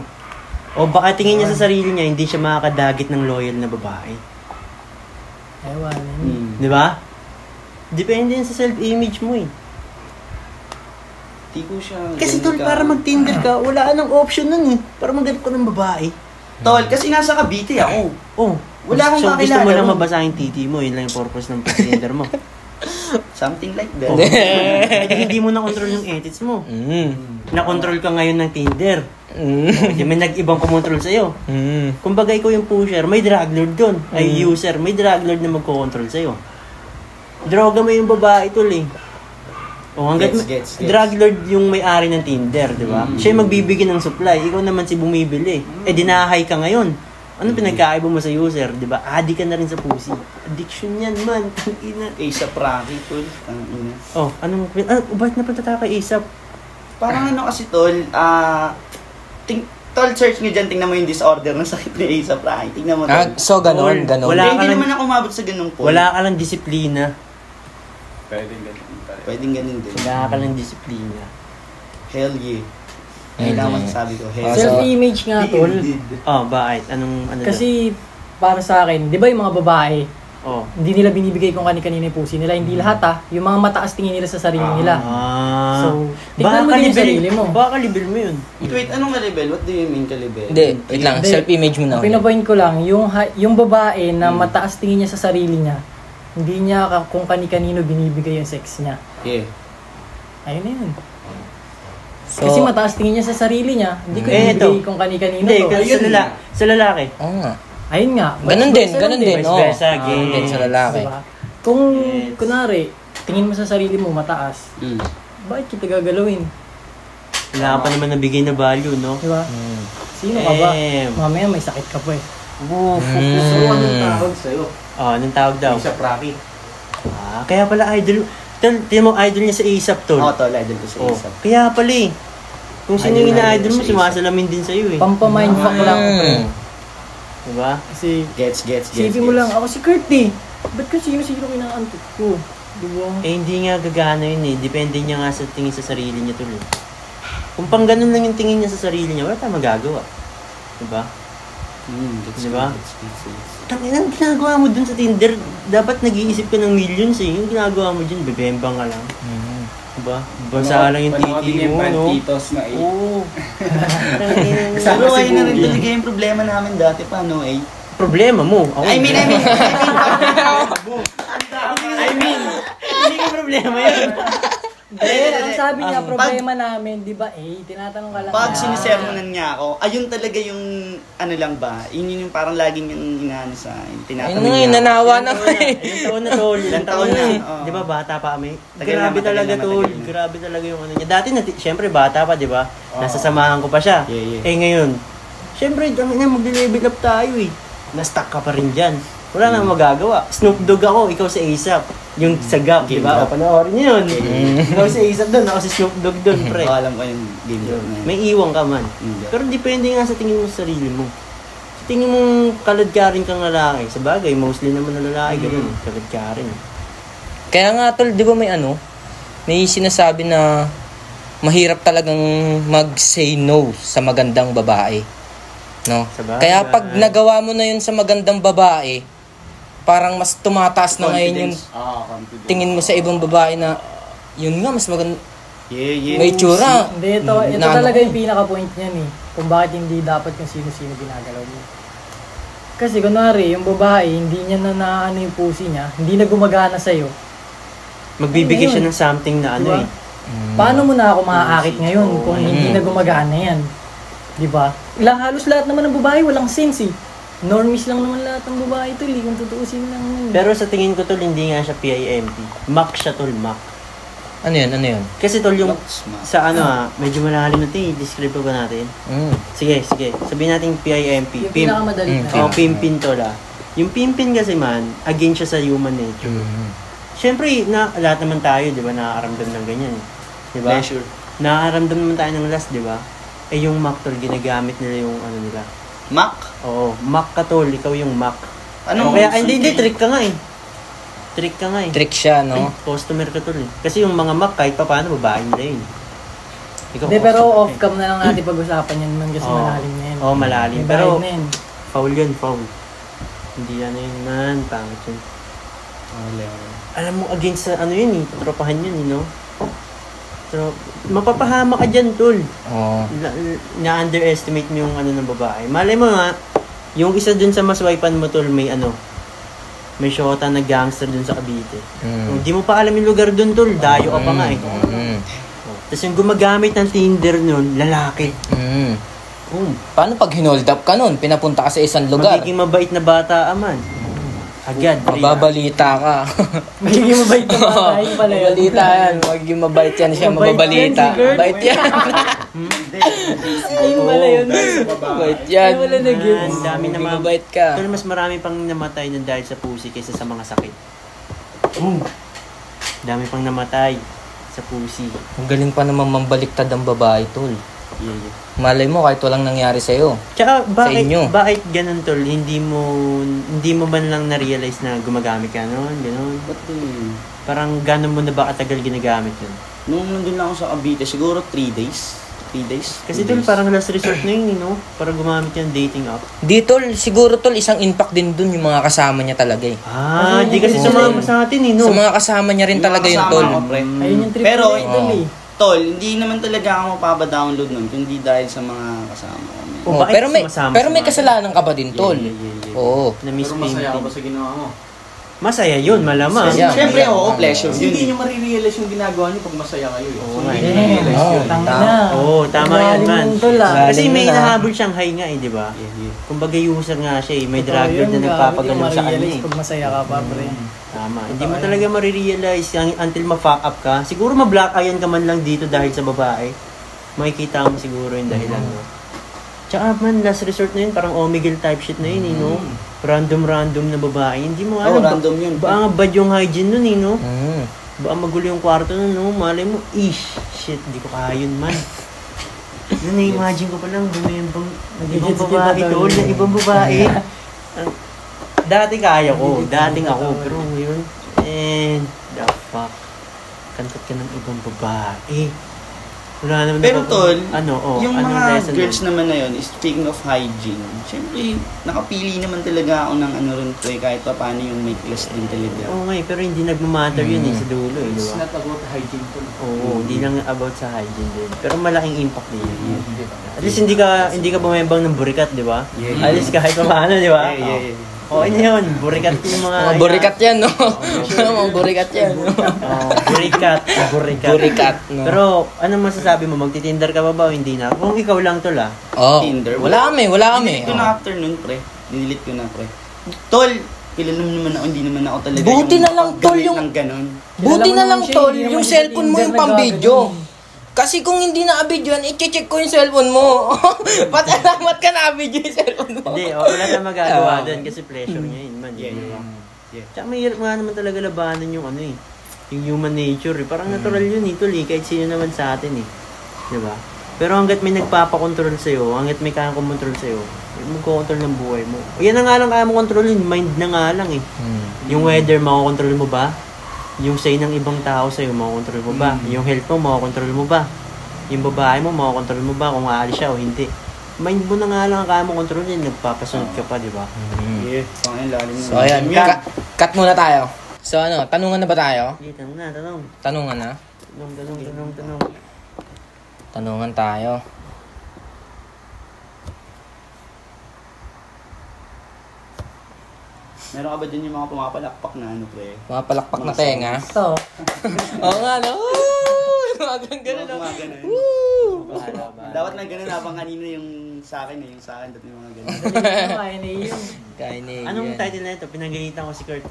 O baka tingin niya sa sarili niya, hindi siya makakadagit ng loyal na babae. Ewan. Di ba? Depende yan sa self-image mo eh. Di ko siya... Kasi ganun tol, para mag-Tinder ka, wala nang option nun eh. Para maghanap ka ng babae. Tol, kasi nasa Cavite ako. Oh. Wala akong so, kakilala gusto mo lang ron. mabasa yung titi mo, yun lang yung purpose ng Tinder mo. Something like that. Hindi mo na-control yung edits mo. Na-control ka ngayon ng Tinder. May nag-ibang kumontrol sa'yo. Kumbaga ikaw yung pusher, may drug lord doon. Ay user, may drug lord na magko-control sa'yo. Droga mo yung babae tol eh. O hanggat Gets. drug lord yung may-ari ng Tinder, di ba? Siya yung magbibigay ng supply, ikaw naman si bumibili. Dinahay ka ngayon. Ano pinagkaiba mo sa user, di ba? Addict ka na rin sa pussy. Addiction yan man. Ina. ASAP Rocky, tol. Ina. Oh, bakit napunta tayo kay ASAP? Parang ano kasi, tol, tol, search nyo dyan, tingnan mo yung disorder ng sakit ni ASAP Rocky. Tingnan mo, tol. So, ganon. Wala ka Hindi lang- naman ako umabot sa ganung point. Wala ka lang disiplina. Pwedeng ganun. Pwedeng ganun din. Wala ka lang disiplina. Hell yeah. Ayun lang masasabi ko. Hell yeah. Self-image nga, tol. Oh, bakit? Anong ano Kasi, para sa akin, di ba yung mga babae, Oh. hindi nila binibigay kung kani-kanina yung pusi nila. Hindi lahat yung mga mataas tingin nila sa sarili nila. So, tingnan mo din yung sarili mo. Baka level mo yun. Wait, anong ka-level? What do you mean ka-level? Hindi, wait lang. Hindi. Self-image mo na. Pinapoint ko lang, yung babae na mataas tingin niya sa sarili niya, hindi niya kung kani-kanino binibigay yung sex niya. Yeah. Ayun na yun. So, Kasi mataas tingin niya sa sarili niya, hindi ko Eh, binibigay ito. kung kani-kanino Hindi, to. kasi sa lalaki. oo nga. Ayun nga. Ganun din, ganun din. Vice Oo. versa, Ganun din sa lalaki. Diba? Kung, Yes. kunwari, tingin mo sa sarili mo mataas, bakit kita gagalawin? Wala ka pa naman nabigay na value, no? Diba? Sino ka ba? Damn. Mamaya may sakit ka pa eh. So, anong tawag sa'yo? Oh, anong tawag daw? ASAP Rocky. Kaya pala idol. Tingnan mo, idol niya sa ASAP, tol. Oo, tol, idol ko sa Oh, ASAP. kaya pala eh. Kung sino Idol yung na ina-idol mo, idol sa sumasalamin din sa'yo eh. Pampamindfuck lang. pre. Diba? Kasi, Gets. isipin mo lang, ako si Kurt eh. Ba't ko sino-sino kinaantok ko? Diba? Hindi nga gagana yun eh. Depende niya nga sa tingin sa sarili niya tol eh. Kung pang ganun lang yung tingin niya sa sarili niya, wala tayong magagawa. Diba? Diba? Tanginang ginagawa mo dun sa Tinder, dapat nag-iisip ka ng millions eh. Yung ginagawa mo dun, bebembang ka lang. Diba? Basa lang yung titi mo, no? Panootin na Oo. Pero ayun na rin talaga yung problema namin dati pa, no, eh. Problema mo. Ako, I mean, hindi ko problema yun. Ang sabi niya, problema namin, di ba tinatanong ka lang. pag sinisermonan niya ako, ayun talaga yung, ano lang ba, yun yung parang laging yung inaano sa akin, Ayun tinatanong nga, niya. nanawa na ko eh. Ilang taon na tol. Ilang taon na. Oo. Di ba bata pa kami? Tagal Grabe na, talaga matagal tol. na. Grabe talaga yung ano niya. Dati, syempre bata pa, di ba? Nasa samahan ko pa siya. Yeah. Eh ngayon, syempre, mag-level up tayo eh. Na-stuck ka pa rin dyan. Wala nang magagawa. Snoop Dogg ako, ikaw si ASAP. Yung sa Gap, di ba? O, panoorin niyo yun. Ikaw si ASAP doon, ako si Snoop Dogg doon, pre. Oo, alam ko yung game na yun. May iwang ka man. Hindi. Pero depende nga sa tingin mo sa sarili mo. Sa tingin mo kalad ka rin kang lalaki. Sa bagay, mostly naman na lalaki, ganun. Kalad ka rin. Kaya nga tol, di ba may sinasabi na mahirap talagang mag-say no sa magandang babae. No? Sabagay. Kaya pag nagawa mo na yun sa magandang babae, parang mas tumataas na ngayon yung confidence. tingin mo sa ibang babae na yun nga, mas maganda. Yeah. May tsura. Hindi, ito Na ano talaga ko. yung pinaka-point niyan eh. Kung bakit hindi dapat kung sino-sino ginagalaw mo. Kasi kunwari, yung babae, hindi niya na naano yung pusi niya, hindi na gumagana sa'yo. Magbibigay Ano siya yun? ng something na ano Diba? eh. Paano mo na ako maaakit ngayon kung hindi na gumagana yan? Diba? Halos lahat naman ng babae, walang sense eh. Normies lang naman lahat ng babae tol, kung tutuusin lang yun. Pero sa tingin ko tol, hindi nga siya PIMP. Mac siya tol, Mac. Ano yun? Kasi tol, yung Smart. sa ano medyo malalim natin, i-describe pa ba natin? Sige. Sabihin natin PIMP. Yung pinakamadali na. Pimpin tol ah. Yung pimpin kasi man, against siya sa human nature. Siyempre, lahat naman tayo, di ba, nakakaramdam ng ganyan. Di ba? Pleasure. Nakakaramdam naman tayo ng lust, di ba? Eh yung Mac tol, ginagamit nila yung ano nila. Mac? Oo, Mac ka tol, ikaw yung Mac. Ano? Kaya, hindi, trick ka nga eh. Trick siya, no? Customer ka tol eh. Kasi yung mga Mac, kahit pa paano, babae nila yun. Ikaw, Hindi, pero customer off-cam na lang natin pag-usapan yan man kasi Oo. malalim na yan. Oo, malalim. May Pero, bayad na yan. foul yun, foul. Hindi ano yun man, pangit yun. Alam mo, against sa ano yun eh, tropahan yun, you know? So, mapapahama ka dyan, tol. Oo. Na-underestimate mo yung ano ng babae. Malay mo nga, yung isa dun sa mas wipan mo, tol, may may shota na gangster dun sa Cavite. Hindi mo pa alam yung lugar dun, tol. Dayo ka pa nga eh. Tapos yung gumagamit ng Tinder nun, lalaki. Paano pag hinold up ka nun? Pinapunta ka sa isang lugar. Magiging mabait na bata aman. Agad. Mababalita ka. Magiging mabait na bata, yun pala yun. Mabalita yan. Magiging mabait yan siya. Mabait Mababalita. yan si Kurt. Mabait yan. Ayun pala yun. Mabait yan. Ay, wala na gets. Ang dami Magiging naman. mabait ka. Tol, mas marami pang namatay na dahil sa pussy kaysa sa mga sakit. Dami pang namatay sa pussy. Ang galing pa naman mambaliktad ang babae, tol. Yeah. Malay mo kahit walang nangyari sa'yo. Tsaka inyo. bakit ganun, tol? Hindi mo man lang na-realize na gumagamit ka noon, ganun. Ba't Parang gano'n mo na ba katagal ginagamit yun? nung nandun lang ako sa Cavite, siguro 3 days. 3 days? Kasi 2 tol, days. parang last resort na yun, no? Para gumamit yan dating app. Di, tol. Siguro, tol, isang impact din dun yung mga kasama niya talaga eh. Hindi kasi sumama sa atin, eh, no? Sa mga kasama niya rin Yung talaga yun, kasama tol. ko, pre. Ayun yung trip Pero, ko na idol eh. Tol, hindi naman talaga ako mapapa-download nun, kundi dahil sa mga kasama ko. O, bakit pero may sumasama-sama? kasalanan ka ba din, tol? Yeah. Oo. Na-miss Pero masaya ka painting. ba sa ginawa mo? Masaya yun, malamang. Masaya. Siyempre, oo, pleasure Hindi yun. nyo marirealize yung ginagawa nyo pag masaya kayo. Oo, So, nga hindi eh. nyo realize Oo. yun. Tangina. Oo, tama yan, Galing man. nun, tol, ah. Kasi Galing may nun, ah. nahabol siyang high nga, eh, di ba? Kumbaga user nga siya, eh. May Totoo drug lord yun, na grabe, nagpapagalaw yung sa kanya, ma-realize eh. pag masaya ka pa, pre. Tama. Hindi mo talaga marirealize until ma-fuck up ka. Siguro ma-black eyean ka man lang dito dahil sa babae. Makikita mo siguro yung dahilan mo. Tsaka man, last resort na yun, parang Omegle type shit na yun, eh, no? Random na babae. Hindi mo Oo, alam. random yun. Baka nga bad yung hygiene nun, eh, no? Mm. Baka magulo yung kwarto nun, no? Malay mo, shit, di ko kaya yun, man. Na-imagine ko pa lang, bumibang ibang babae tol, na ibang babae. Dati kaya ko, dating ako, pero ngayon, the fuck. Kantot ka ng ibang babae. Wala naman Pero napapa- tol, yung anong mga lesson girls nun? naman na yun, speaking of hygiene, syempre, nakapili naman talaga ako ng rin to eh, kahit pa paano yung may class din talaga. Oo nga eh, pero hindi nagmamatter yun eh, sa dulo eh, di It's ba? not about hygiene to. Oo, hindi lang about sa hygiene din. Pero malaking impact din yun. At least hindi ka bumibang ng burikat, di ba? Yeah. At least kahit pa paano, di ba? Yeah. Okay na yun, burikat yung mga... Mga burikat yan, no? Mga burikat yan, no? Burikat. Burikat, no? Pero, anong masasabi mo? Magtitinder ka ba ba o hindi na? Kung ikaw lang tol ah. Oh. Tinder. Wala kami. Dinilit ko na after nun, pre. Dinilit ko na, pre. Tol, kilala mo naman ako, hindi naman ako talaga Buti na lang, tol, gamit yung- ng ganun. Buti na lang, Siya, tol, hindi naman yung siya cellphone mo Tinder yung pang-video. Kasi kung hindi na-video yan, i-check ko yung cellphone mo. Patalamat ka na-video yung cellphone mo. Hindi, wala na magagawa doon kasi pleasure niya yun man. Yeah, di ba? yeah. Tsaka mahirap nga naman talaga labanan yung ano eh. Yung human nature eh. Parang natural yun eh, tol eh. Kahit sino naman sa atin eh. Di ba? Pero hanggat may nagpapakontrol sa'yo, hanggat may kayang kumontrol sa'yo, magkocontrol ng buhay mo. O yan na nga lang kaya mo kontrolin, mind na nga lang eh. Yung weather, makokontrol mo ba? Yung say ng ibang tao sa'yo, makokontrol mo ba? Yung health mo, makokontrol mo ba? Yung babae mo, makokontrol mo ba kung aalis siya o hindi? Mind mo na nga lang kaya mo kontrolin, nagpapasunod ka pa, di ba? Yeah, pangin lalim So, ayan. Cut muna tayo. So, ano, tanungan na ba tayo? Sige, tanong na, tanong. Tanungan na? Tanong. Tanungan tayo. Meron ka ba dyan yung mga pumapalakpak na ano, pre? Mga palakpak na tenga. Ito. Oo nga, no? Mga ganun, no? Mga ganun. Bahala ba? Dapat na ganun habang kanina yung sa akin eh, yung sa akin dapat yung mga ganun. Kaya na yun. Kaya ni Anong title na ito? Pinagalitan ko si Kurt.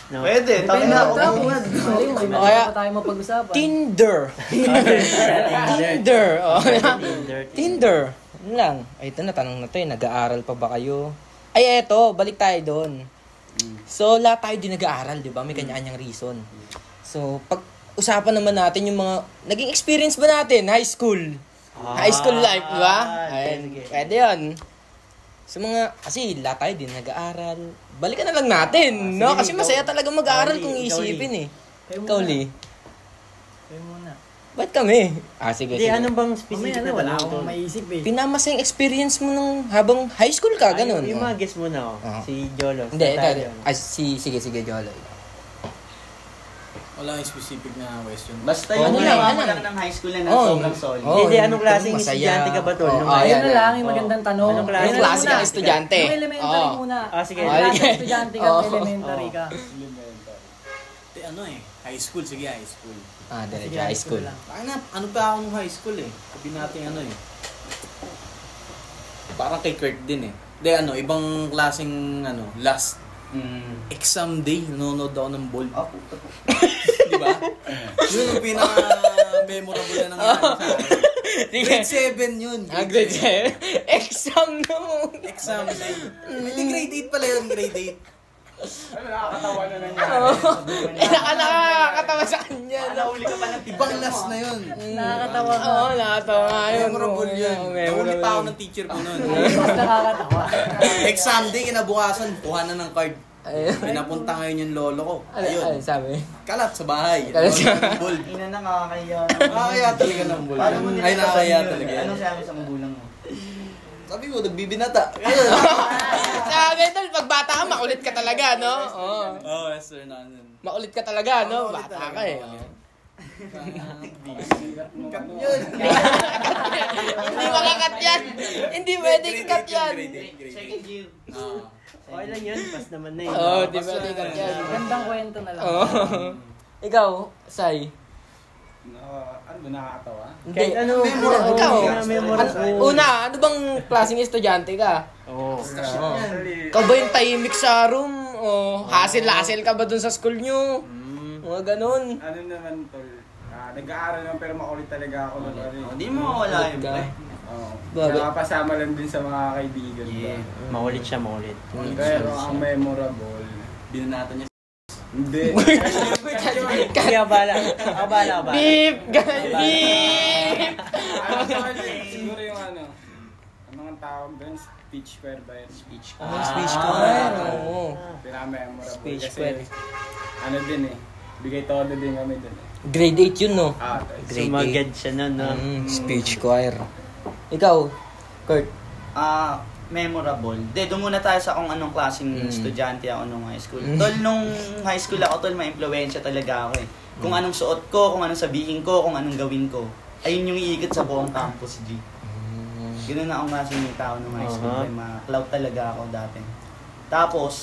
No? Pwede, tabi na ako. Mali mo, may Kaya- pa tayo mapag-usapan. Tinder. Tinder. Oh. Tinder. Tinder. Ano lang. Ay, ito na, tanong na to eh. Nag-aaral pa ba kayo? Ay, eto. Balik tayo doon. So, lahat tayo din nag-aaral, di ba? May kanya-kanyang reason. So, pag-usapan naman natin yung mga... Naging experience ba natin? High school. High school life, di ba? Ayun. sige. Pwede yun. So, mga... Kasi lahat tayo din nag-aaral. Balikan na lang natin, no? Kasi masaya talaga mag-aaral kung iisipin eh. Ikaw, Lee. Kayo muna. Ba't kami? Sige, Hindi, sige. anong bang Mamaya specific na, na wala tanong, akong tol? maisip eh. Pinamasa yung experience mo nung habang high school ka, ganun. Yung oh. mga guess mo na, Oo. si Jolo. Hindi, Tayo ito. yun. Sige, Jolo. Wala yung specific na question. Basta Oh, yung ano ginawa lang, mo ano? lang ng high school na Oh, sobrang solid. oh. Hindi, anong klaseng Masaya. estudyante ka ba, Tol? Oh, Nung ah, high Ayun yan. na lang, yung magandang tanong. Anong klase? Anong Ayun klase muna. ka estudyante? Yung elementary Oh. muna. Ah, sige. Anong klase Sige. estudyante ka, Oh. elementary ka. Ano high school. Sige, high school. Ah, Sige, diretso high school. lang. Ano pa ako nung high school Sabi natin Parang kay Kurt din Hindi, ibang klaseng, last exam day, nanonood ako ng Bold. Ah, puta po. Di ba? Yun ang pinaka-memorable na nangyari sa akin. Grade 7 yun. Grade 7? Exam na mo. Exam day. Hindi, grade 8 pala yun, grade 8. Ano, nakakatawa na nangyari. Nakakatawa sa kanya. Nahuli ka pa ng Ibang last na yun. Nakakatawa ka. Oo, nakakatawa nga yun. Memorable yun. Nahuli pa ako ng teacher ko nun. Mas nakakatawa. Exam day, kinabukasan, kuha na ng card. Ayun. Pinapunta ngayon yung lolo ko. Ano Ayun. sabi? Kalat sa bahay. Kalat sa- Bold. Ina na nakakaya. Nakakaya talaga ng Bold. Paano mo Ay, nakakaya talaga. Anong sabi sa magulang mo? Sabi mo, nagbibinata. Sa akin, tol, pag bata ka, makulit ka talaga, no? Oo. Oh, yes sir, nanon. Makulit ka talaga, no? Makulit Bata talaga. ka eh. Cut yun. Hindi makakat yan. Hindi pwedeng cut yan. Second year. Okay lang yun, pas naman na Oo, di pwedeng cut yan. Gandang kwento na lang. Oo. Ikaw, Sai. Ano ba nakakatawa? Hindi. Kahit ano, Memorable. Ikaw. memorable. Una, ano bang klaseng estudyante ka? Oo. Ikaw ba yung tahimik sa room? O hassle-hassle ka ba dun sa school nyo? Mga ganun. Ano naman, tol? Nag-aaral naman pero makulit talaga ako. Hindi mo mawala yun, pre. Oo. Bakit? Nakapasama lang din sa mga kaibigan ko. Yeah. Makulit siya, makulit. Pero ang memorable, Binanatan niya. hindi. Kaya bala. Bala. Beep! Ganun, beep! Siguro yung ang mga tawag doon, speech choir ba yun? Speech choir. Speech choir. Oo. Pinaka-memorable. Speech Kasi, choir. din bigay todo din kami doon Grade 8 yun, no? Grade Sumagad siya nun, no? Speech choir. Ikaw, Kurt. Memorable. Doon muna tayo sa kung anong klaseng estudyante ako nung high school. Tol, nung high school ako, tol, ma-impluwensya talaga ako Kung anong suot ko, kung anong sabihin ko, kung anong gawin ko. Ayun yung iikot sa buong campus, G. Ganoon na akong klaseng tao nung high school. Ma-cloud talaga ako dati. Tapos,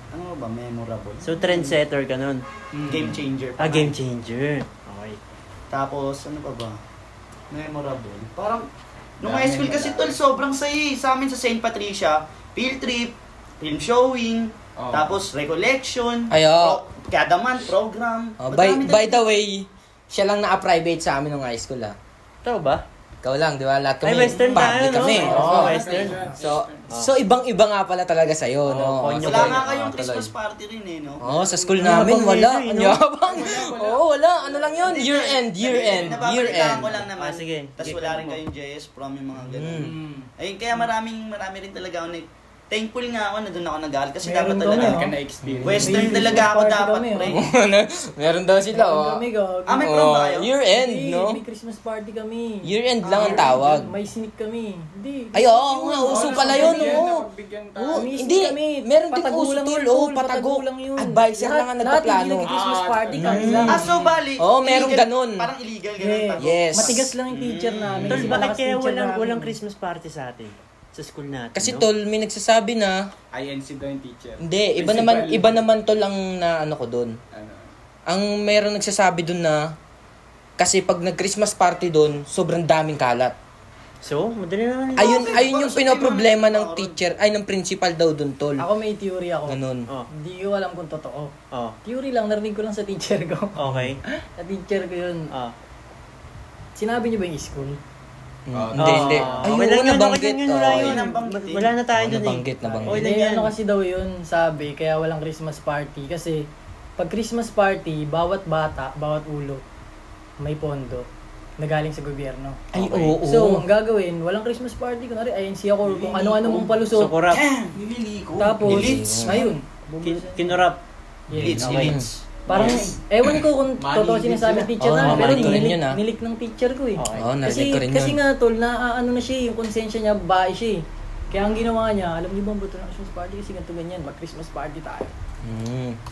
ano ba, memorable? So, trendsetter ka nun? Game changer. Game changer. Okay. Tapos, ano pa ba? Memorable. Parang, nung high school kasi tol, sobrang saya sa amin sa St. Patricia. Field trip, film showing, tapos recollection, Ayo. kada month program. By the way, siya lang na-private sa amin nung high school, Ito ba? Ikaw lang, di ba? Lahat kami, Ay, western public tayo, no? kami. Oo, Oo. western. So ibang-iba nga pala talaga sa'yo, no? konyo Wala ba nga yun? kayong Christmas party rin no? Oo, sa school namin, Yabang wala. nito, Ang no? yabang. Oo, wala. Ano lang yun? Year end. Nababalitaan ko lang naman. Sige. Tapos wala rin kayong JS prom yung mga ganun. Ayun, kaya marami rin talaga ako thankful nga ako na doon ako nag-aaral kasi Meron dapat kami, talaga ka na-experience. Western May talaga ako Christmas dapat, party kami, pre. Meron daw sila, oh. Kami, gag. May prom ba kayo? Year end, no? May Christmas party kami. Year end lang ang tawag. May sneak kami. Hindi. Ay, oo nga, uso pala yun, oo. Oo, May hindi. sneak kami. Meron din Patago uso lang tol, yun, oo, tol. patago. Lang yun. Advisor lang ang Lahat nagpaplano. hindi Christmas party kami lang. So bali. Oo, merong illegal- ganun. Parang illegal ganun Yeah. pa. Yes. Matigas lang yung teacher namin. Tol, Kasi bakit malakas kaya teacher namin. walang Christmas party sa atin? Sa school natin, Kasi no? tol, may nagsasabi na, INC daw yung teacher. hindi, Principal. iba naman tol ang na ano ko doon. Ano? Ang meron nagsasabi doon na, kasi pag nag-Christmas party doon, sobrang daming kalat. So, madali naman. Ayun yung pinoproblema ng teacher, ay ng principal daw doon tol. Ako may theory ako. Ganun. Oh. Hindi ko alam kung totoo. Oh. Theory lang, narinig ko lang sa teacher ko. Okay. Sa teacher ko yun. Oh. Sinabi niyo ba yung school? Hindi. Ay, Okay lang oo, yun, nabanggit. okay lang yun, wala Oo, yun. Nabanggit. Wala na tayo dun eh. nabanggit. Okay lang Hindi, yan. ano kasi daw yun, sabi, kaya walang Christmas party. Kasi, pag Christmas party, bawat bata, bawat ulo, may pondo na galing sa gobyerno. Ay, oo. So, ang gagawin, walang Christmas party. Kunwari, INC ako, kung ano-ano mong palusot. So, kurap. Tapos, Elites. ayun. Kinurap. Elites, Okay. elites. Parang, ewan ko kung totoo sinasabi ng teacher Oo, na, pero narinig ko rin yun, ah. nilik ng teacher ko eh. Okay. Oo, narinig ko rin Kasi yun. nga tol, na ano na siya, yung konsensya niya, bae siya eh. Kaya ang ginawa niya, alam niyo ba buto ng Christmas party kasi ganito ganyan, mag-Christmas party tayo.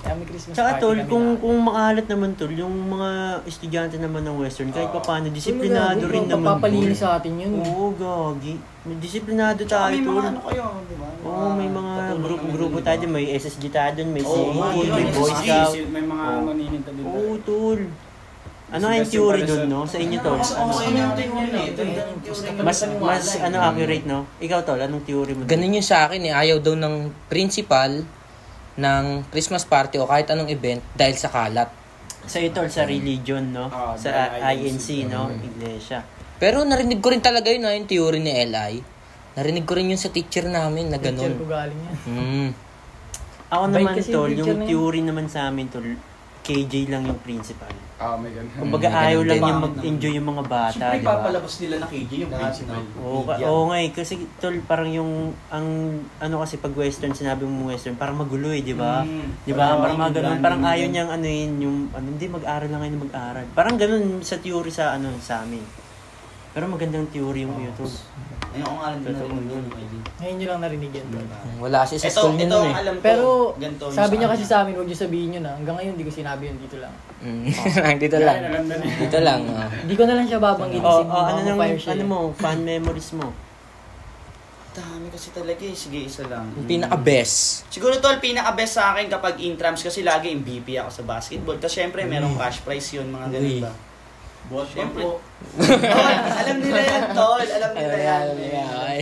Kaya may Christmas Tsaka party tol, kami kung makahalat naman tol, yung mga estudyante naman ng Western, kahit pa paano, disiplinado rin naman. Papapalinis sa atin yun. Oo, gagi. Disiplinado tayo May tol. mga ano kayo, di ba? Oo, may mga grupo tayo dun, may SSG tayo dun, may Oo, CAT, yun, may Boy SSG. Scout. May mga maninita din. Oo, tol. Ano nga yung theory dun, no? Sa inyo tol? Okay na din yun eh. Mas accurate, no? Ikaw tol, anong theory mo? Ganun yung sa akin eh. Ayaw daw ng principal ng Christmas party o kahit anong event dahil sa kalat. Sa tol, sa religion, no? Sa dahil INC, no? Iglesia. Pero narinig ko rin talaga yun, yung theory ni LI. Narinig ko rin yun sa teacher namin na Teacher ganun. ko galing yan. Ako Bait naman kasi tol, yung yung teacher na yun. theory naman sa amin tol, KJ lang yung principal. May ganun. Kumbaga ayaw lang yung mag-enjoy yung mga bata, Siyempre, di ba? papalabas nila na KJ yung principal. Oo nga eh. Kasi tol, parang yung, ano kasi pag Western, sinabi mo Western, parang magulo eh, di ba? Di ba? Parang mga ganun. Parang ayaw niyang ano yun, yung, hindi mag-aral lang ngayon mag-aral. Parang ganun sa theory sa, sa amin. Pero magandang theory yung ito. Ayun ko nga alam din na rin yun. Ngayon nyo lang narinig yan. tol. Wala kasi sa school Ito niya nun ang eh. alam ko. Pero ganito yung sabi sa niya kanya. kasi sa amin, huwag niyo sabihin yun hanggang ngayon hindi ko sinabi yun, dito lang. Dito lang. Dito lang. Hindi ko na lang siya babanggit kasi Ano mo, fan memories mo? Dami kasi talaga eh. Sige, isa lang. Yung pinaka-best. Siguro tol, pinaka-best sa akin kapag intrams kasi lagi MVP ako sa basketball. Tapos syempre, merong cash prize yun, mga ganun ba? Syempre. Tol, alam nila yan, tol. Alam nila yan. Ay.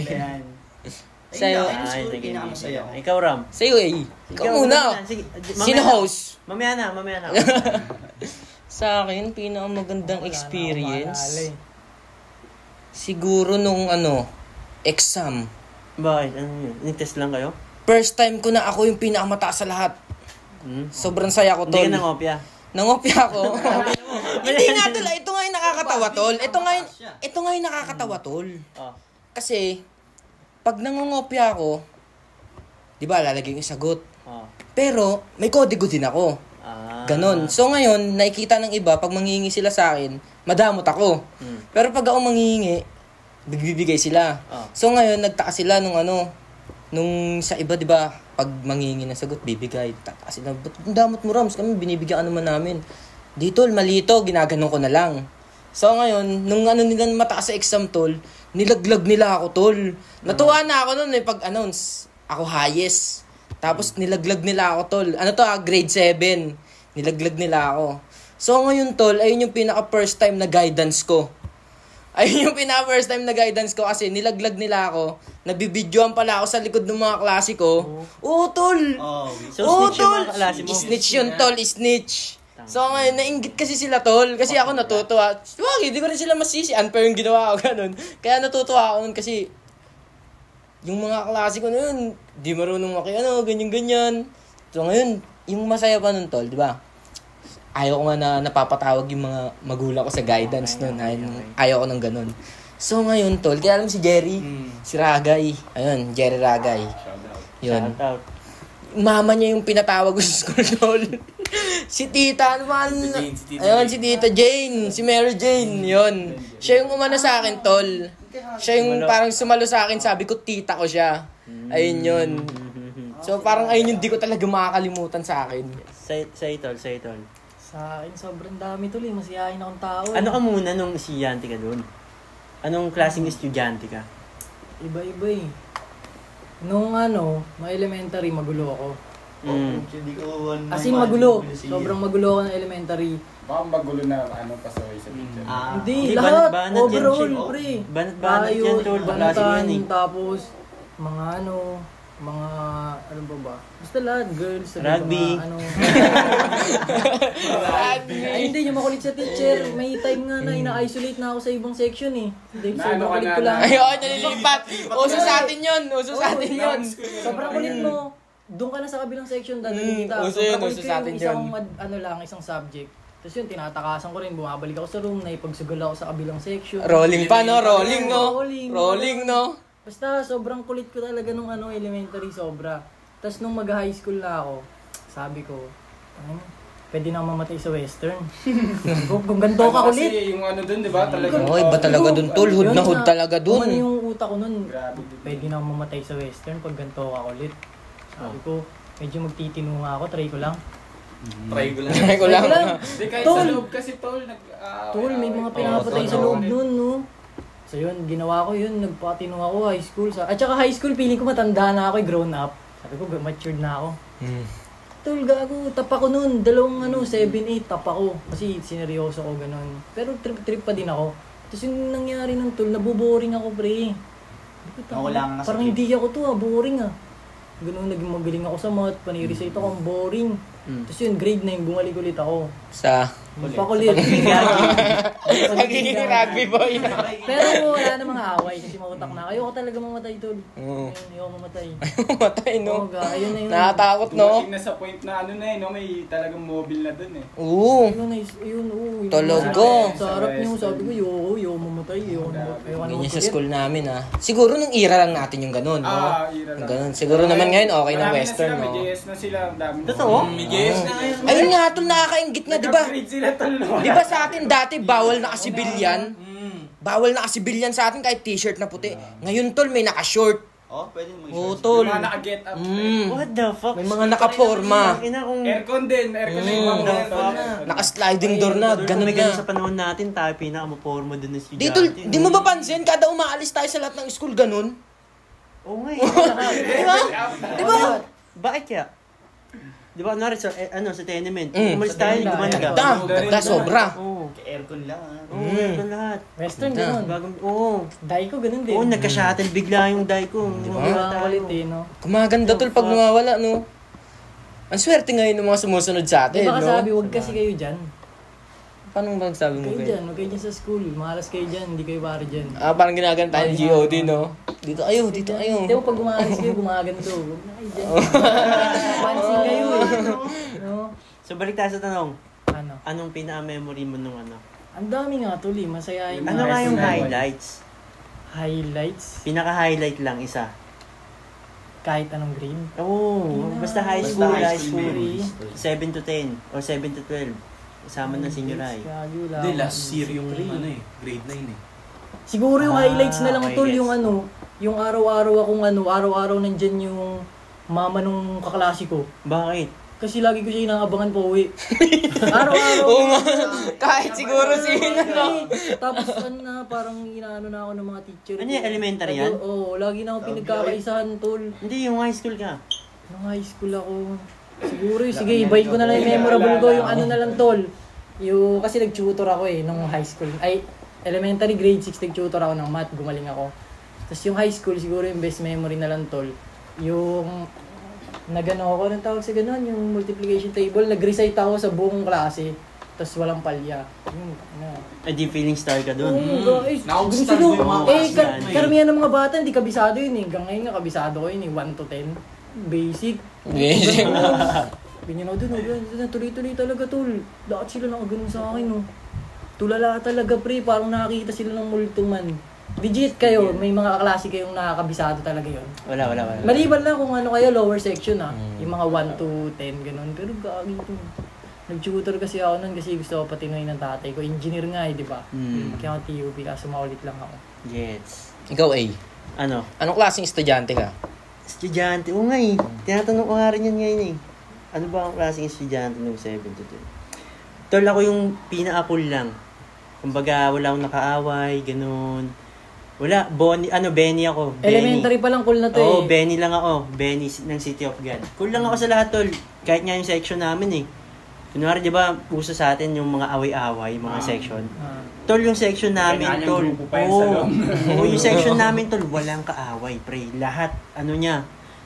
Sa'yo, Sa'yo, ayun siguro pinakamasaya ko. Ikaw, Ram. Sa'yo eh. Ikaw muna. Sige, Sino host? Mamaya na. Sa akin, pinakamagandang experience. eh. Siguro nung exam. Bakit? Ano yun? Nag-test lang kayo? First time ko na ako yung pinakamataas sa lahat. Sobrang saya ko, Hindi tol. ka nangopya. Nangopya ako. Hindi nga, tol. Ito nga yung nakakatawa, tol. Ito nga yung nakakatawa, tol. Kasi, pag nangungopya ako, di ba, lalagay yung sagot. Pero, may kodigo din ako. Ganon. So ngayon, nakikita ng iba, pag manghihingi sila sa akin, madamot ako. Pero pag ako manghihingi, bibigay sila. So ngayon, nagtaka sila nung sa iba, di ba, pag manghihingi ng sagot, bibigay. Tataas sila, ba't ang damot mo, Rams? Kami, binibigyan naman namin. Dito, malito, ginaganon ko na lang. So ngayon, nung nila mataas sa exam, tol, nilaglag nila ako, tol. Natuwa na ako nun pag-announce. Ako highest. Tapos nilaglag nila ako, tol. Grade 7. Nilaglag nila ako. So ngayon, tol, ayun yung pinaka-first time na guidance ko. Ayun yung pinaka-first time na guidance ko kasi nilaglag nila ako. Nabibidyoan pala ako sa likod ng mga klase ko. Oo, tol! So, snitch yung mga klase mo? Snitch yun, tol. Snitch. So ngayon, nainggit kasi sila, tol. Kasi ako natutuwa. Wag, hindi ko rin sila masisi. Unfair yung ginawa ko, ganun. Kaya natutuwa ako nun kasi yung mga klase ko na yun, di marunong ganyan-ganyan. So ngayon, yung masaya pa nun, tol, di ba? Ayaw ko nga na napapatawag yung mga magulang ko sa guidance nun. Ayaw ko ng ganun. So ngayon, tol, kaya alam si Jerry, si Ragay. Ayun, Jerry Ragay. Yun. Shout out. Mama niya yung pinatawag ko sa school, tol. Si Tita, ayun, si Tita Jane, si Mary Jane, yun. Siya yung umano sa akin, tol. Siya yung parang sumalo sa akin, sabi ko, tita ko siya. Ayun yun. So parang ayun yung di ko talaga makakalimutan sa akin. Say tol. Sa akin, sobrang dami tol eh. Masiyahin akong tao. Ano ka muna nung estudyante ka doon? Anong klaseng estudyante ka? Iba-iba eh. Nung mga elementary, magulo ako. As in, magulo. Sobrang magulo ako ng elementary. Baka magulo na pasaway sa teacher. Hindi, Hindi, lahat. banat-banat yan, Overall, Chick. pre. Banat-banat yan, tol. Klase mo yan eh. Tapos, mga ano ba? Basta lahat, girls. Rugby. Ay, hindi, yung makulit sa teacher. May time nga na ina-isolate na ako sa ibang section eh. Hindi, sobrang kulit ko lang. Ayun, nalilipat. Uso sa atin yun. Sobrang kulit mo. Doon ka na sa kabilang section, dadalhin kita. Uso yun, Sobrang uso kulit sa ko atin yung isang subject. Tapos yun, tinatakasan ko rin. Bumabalik ako sa room, naipagsugal ako sa kabilang section. Rolling pa, no? Rolling, no? Basta sobrang kulit ko talaga nung elementary, sobra. Tapos nung mag-high school na ako, sabi ko, pwede na mamatay sa Western. kung ganito ka kulit. Kasi yung dun, di ba? Talaga. Iba talaga dun, tol. Hood na hood talaga dun. Kung ano yung nalulungkot ako nun. Grabe. Pwede na akong mamatay sa western pag ganito ako ulit. Sabi ko, medyo magtitino nga ako, try ko lang. Try ko lang. Try ko lang. Hindi, kahit Tol. sa loob kasi tol, Tol, may mga pinapatay sa loob nun, no? So yun, ginawa ko yun, nagpatino ako high school. At saka high school, feeling ko matanda na ako, grown up. Sabi ko, matured na ako. Tol, gago, tap ako nun. 7-8, tap ako. Kasi sineryoso ko, ganun. Pero trip pa din ako. Tapos yung nangyari ng tol, nabuboring ako, pre. Nawala nga sa Parang trip. hindi ako to, boring ah. Ganun, naging magaling ako sa math, panirecite ako, ang boring. Tapos yun, grade 9, bumalik ulit ako. Sa Magpakulit. nagiging rugby boy. Pero wala na mga away kasi mautak na. Ayoko talaga mamatay, tol. Oo. Ayoko mamatay. Matay, no? Ayun na yun. Nakatakot, no? Dumating na sa point na ano na eh, no? May talagang mobile na dun eh. Oo. Ayun, oo. Talaga. Sa harap niyo, sabi ko, ayoko mamatay. Ayoko Ganyan sa school namin, ha. Siguro nung era lang natin yung ganun, no? Ira lang. Ganun. Siguro naman ngayon, okay ng Marami western, na sila, no? may JS na sila, ang dami. Totoo? May JS na ngayon. Ayun nga, tol, nakakaingit nga, di ba? Nag-upgrade sila tol, no? Di ba sa atin dati, bawal na kasibilyan? Bawal na kasibilyan sa atin kahit t-shirt na puti. Ngayon, tol, may naka-short. Oh, pwede mo Oo, i-short. tol. Yung mga naka-get up. What the fuck? May mga naka-forma. Ina kung... Aircon din, aircon din. Mga the aircon. fuck? Naka-sliding door na, ganun May na. sa panahon natin, tayo pinaka-maporma dun na estudyante. Di, tol, di mo ba pansin? Kada umaalis tayo sa lahat ng school, ganun? Oo nga eh. Di ba? Di ba? Bakit kaya? Di ba, kunwari sa, sa tenement, umalis Sa tayo, tenement, gumanda. Ganda, sobra. Oo. Aircon lang ah. Oo, ito lahat. Western, Ganda. ganun. Oo. Dai ko, ganun din. Oo, nagka-shuttle bigla yung die ko. Kulit eh, no? Kumaganda, tol, pag nawawala, no? Ang swerte ngayon ng mga sumusunod sa atin, Di ba no? kasabi, huwag kasi kayo dyan. Paano ba nagsabi mo Kayo kayo? dyan, huwag kayo dyan sa school. Malas kayo dyan, hindi kayo pare dyan. Parang ginagan tayo ng GOD, no? Dito ayo, dito ayo. Hindi mo pag umalis kayo, gumaganto. Huwag na kayo dyan. Pansin kayo eh. No? So, balik tayo sa tanong. Ano? Anong pinaka-memory mo nung ano? Ang dami nga tuli, masayahin. Ano nga yung highlights? Highlights? Pinaka-highlight lang isa. Kahit anong grade. Oo, basta high Basta school, high high school school. memories. 7 to 10 or 7 to 12. Kasama ng senior high. Hindi, last year yung grade 9 eh. Siguro yung highlights na lang okay, tol, gets. yung araw-araw nandyan yung mama nung kaklase ko. Bakit? Kasi lagi ko siya inaabangan pa uwi. Araw-araw. Oo nga. Kahit siguro sino, no? Tapos na, parang inaano na ako ng mga teacher. Ano yan, elementary yan? Oo, lagi na ako pinagkakaisahan tol. Hindi, yung high school ka. Nung high school ako, siguro sige, ibahin ko na lang yung memorable ko, yung ano na lang tol. Yung, kasi nag-tutor ako eh, nung high school. Ay, elementary grade 6 nag-tutor ako ng math, gumaling ako. Tapos yung high school, siguro yung best memory na lang tol. Yung, nagano ako, anong tawag sa ganon, yung multiplication table, nag-recite ako sa buong klase. Tapos walang palya. Yun, ano. Di feeling star ka dun. Oo, guys. Na-outstand Gusto mo yung mga eh, karamihan ng mga bata, hindi kabisado yun eh. Hanggang ngayon nga, kabisado ko yun eh. 1 to 10. Basic. Basic. Ganyan ako dun, tuloy-tuloy talaga tol. Lahat sila nakaganon sa akin, no. Tulala talaga, pre. Parang nakakita sila ng multuman. Legit kayo, may mga kaklase kayong nakakabisado talaga yun. Wala. Maliban lang kung ano kayo, lower section ah. Yung mga 1 to 10, ganun. Pero gagi to. Nag-tutor kasi ako nun kasi gusto ko patinuin ng tatay ko. Engineer nga eh, di ba? Kaya ako TUP, kaso maulit lang ako. Yes. Ikaw, A. Ano? Anong klaseng estudyante ka? Estudyante. Oo nga eh. Tinatanong ko nga rin yan ngayon eh. Ano ba ang klaseng estudyante nung 7 to 10? Tol, ako yung pinaka-cool lang. Kumbaga, wala akong nakaaway, ganun. Wala, Benny ako. Elementary pa lang cool na to Oo, eh. Benny lang ako. Benny ng City of God. Cool lang ako sa lahat, tol. Kahit nga yung section namin eh. Kunwari, di ba, uso sa atin yung mga away-away, mga section. Tol, yung section namin, Kaya tol. grupo pa yun sa loob. Oo, yung section namin, tol, walang kaaway, pre. Lahat,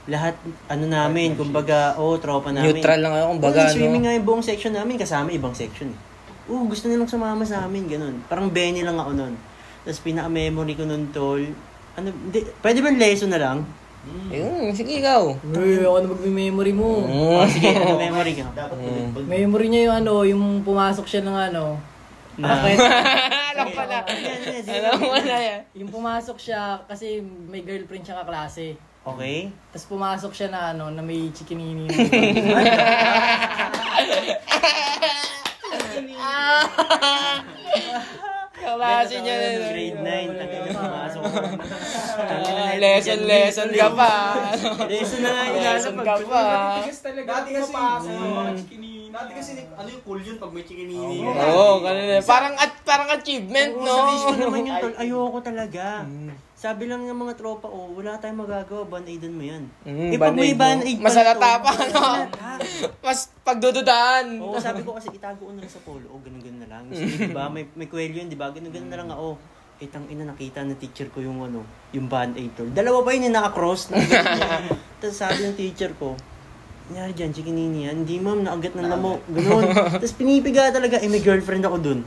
lahat, namin, kumbaga, tropa namin. Neutral lang ako, kumbaga, Swimming no? nga yung buong section namin, kasama ibang section eh. Gusto nilang sumama sa amin, ganun. Parang Benny lang ako nun. Tapos pinaka-memory ko nun, tol. Pwede ba lesson na lang? Ayun, sige ikaw. Uy, ako na mag-memory mo. Sige, ano memory ka? Dapat Memory niya yung pumasok siya ng Alam pa na. Alam mo na yan. yung pumasok siya kasi may girlfriend siya kaklase. Okay. Tapos pumasok siya na na may chikinini. Klase niya. Grade 9, tangin na pumasok ko. Lesson ka pa. Lesson na nga yung Lesson ka pa. Dati kasi, dati kasi, ano yung cool yun pag may chikinini. Oo, kanina. Parang achievement, no? Sa wish ko naman yun, tol. Ayoko talaga. Sabi lang ng mga tropa, wala tayong magagawa, band-aidan mo yan. Pag may band-aid pa Masalata pa, no? Mas pagdududaan. Oo, sabi ko kasi itago ko na lang sa polo. Ganun-ganun na lang. Gusto, diba? May kwelyo yun, diba? Ganun-ganun na lang ako. Tangina, nakita ng teacher ko yung yung band-aid tol. Dalawa pa yun yung naka-cross. Tapos sabi ng teacher ko, nangyari dyan, chikinini yan. Hindi ma'am, naagat ng lamok. Ganun. Tapos pinipiga talaga, may girlfriend ako dun.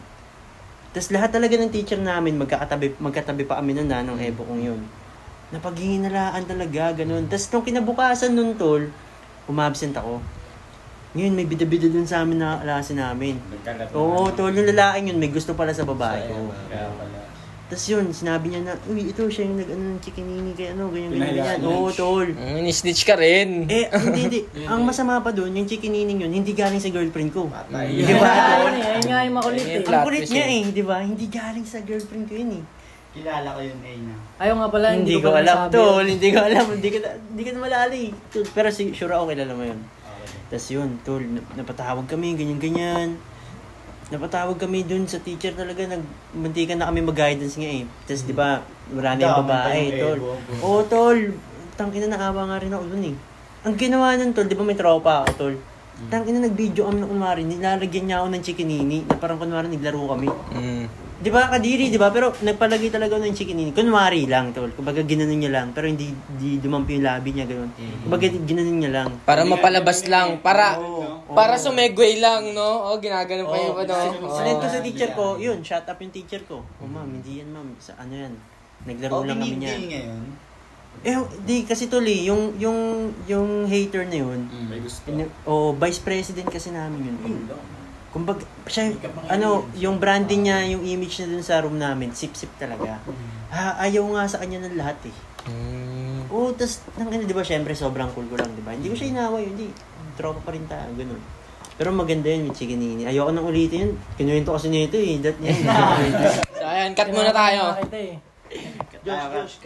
Tapos lahat talaga ng teacher namin, magkatabi pa kami nun ng Evo kong yun. Napaghihinalaan talaga, ganun. Tapos nung kinabukasan nun tol, umabsent ako. Ngayon, may bida-bida dun sa amin na klase namin. Oo, tol, yung lalaking yun, may gusto pala sa babae ko. Tapos yun, sinabi niya na, uy, ito siya yung nag-ano ng chikinini kay ganyan. Oo, tol. Ni-snitch ka rin. Hindi. Ang masama pa doon, yung chikinining yun, hindi galing sa girlfriend ko. Di ba? Ayun nga yung makulit eh. Ang kulit niya di ba? Hindi galing sa girlfriend ko yun Kilala ko yun, na. Ayaw nga pala, Hindi ko alam, tol. Hindi ko alam. Hindi ko na malala eh. Pero sure ako kilala mo yun. Tapos yun, tol, napatawag kami, ganyan-ganyan. Napatawag kami dun sa teacher talaga, muntikan na kami mag-guidance nga eh. Tapos di ba, wala na yung babae, tol. Oo, tol. Tangina, naawa nga rin ako dun eh. Ang ginawa nun, tol, di ba may tropa ako, tol. Tangina, nag-video kami na kunwari, nilalagyan niya ako ng chikinini, na parang kunwari naglaro kami. Di ba, kadiri, di ba? Pero nagpalagay talaga ng chikinini. Kunwari lang, tol. Kumbaga, ginanon niya lang. Pero hindi dumampi yung labi niya, gano'n. Kumbaga, ginanon niya lang. Para mapalabas lang. Para sumegway lang, no? Ginaganon pa yung Sinend ko sa teacher ko, yun, shut up yung teacher ko. Ma'am, hindi yan, ma'am. Sa ano yan? Naglaro lang kami niya. Ngayon? Di, kasi tuloy, yung hater na yun, vice president kasi namin yun. Kumbaga, siya, yung branding niya, yung image niya dun sa room namin, sip-sip talaga. Ayaw nga sa kanya ng lahat eh. Tas, di ba, syempre, sobrang cool ko lang, di ba? Hindi ko siya inaway, hindi. Tropa pa rin tayo, ganun. Pero maganda yun, yung chikinini. Ayoko nang ulitin yun. Kinuwento kasi nito eh. So, ayan, cut muna tayo. Josh,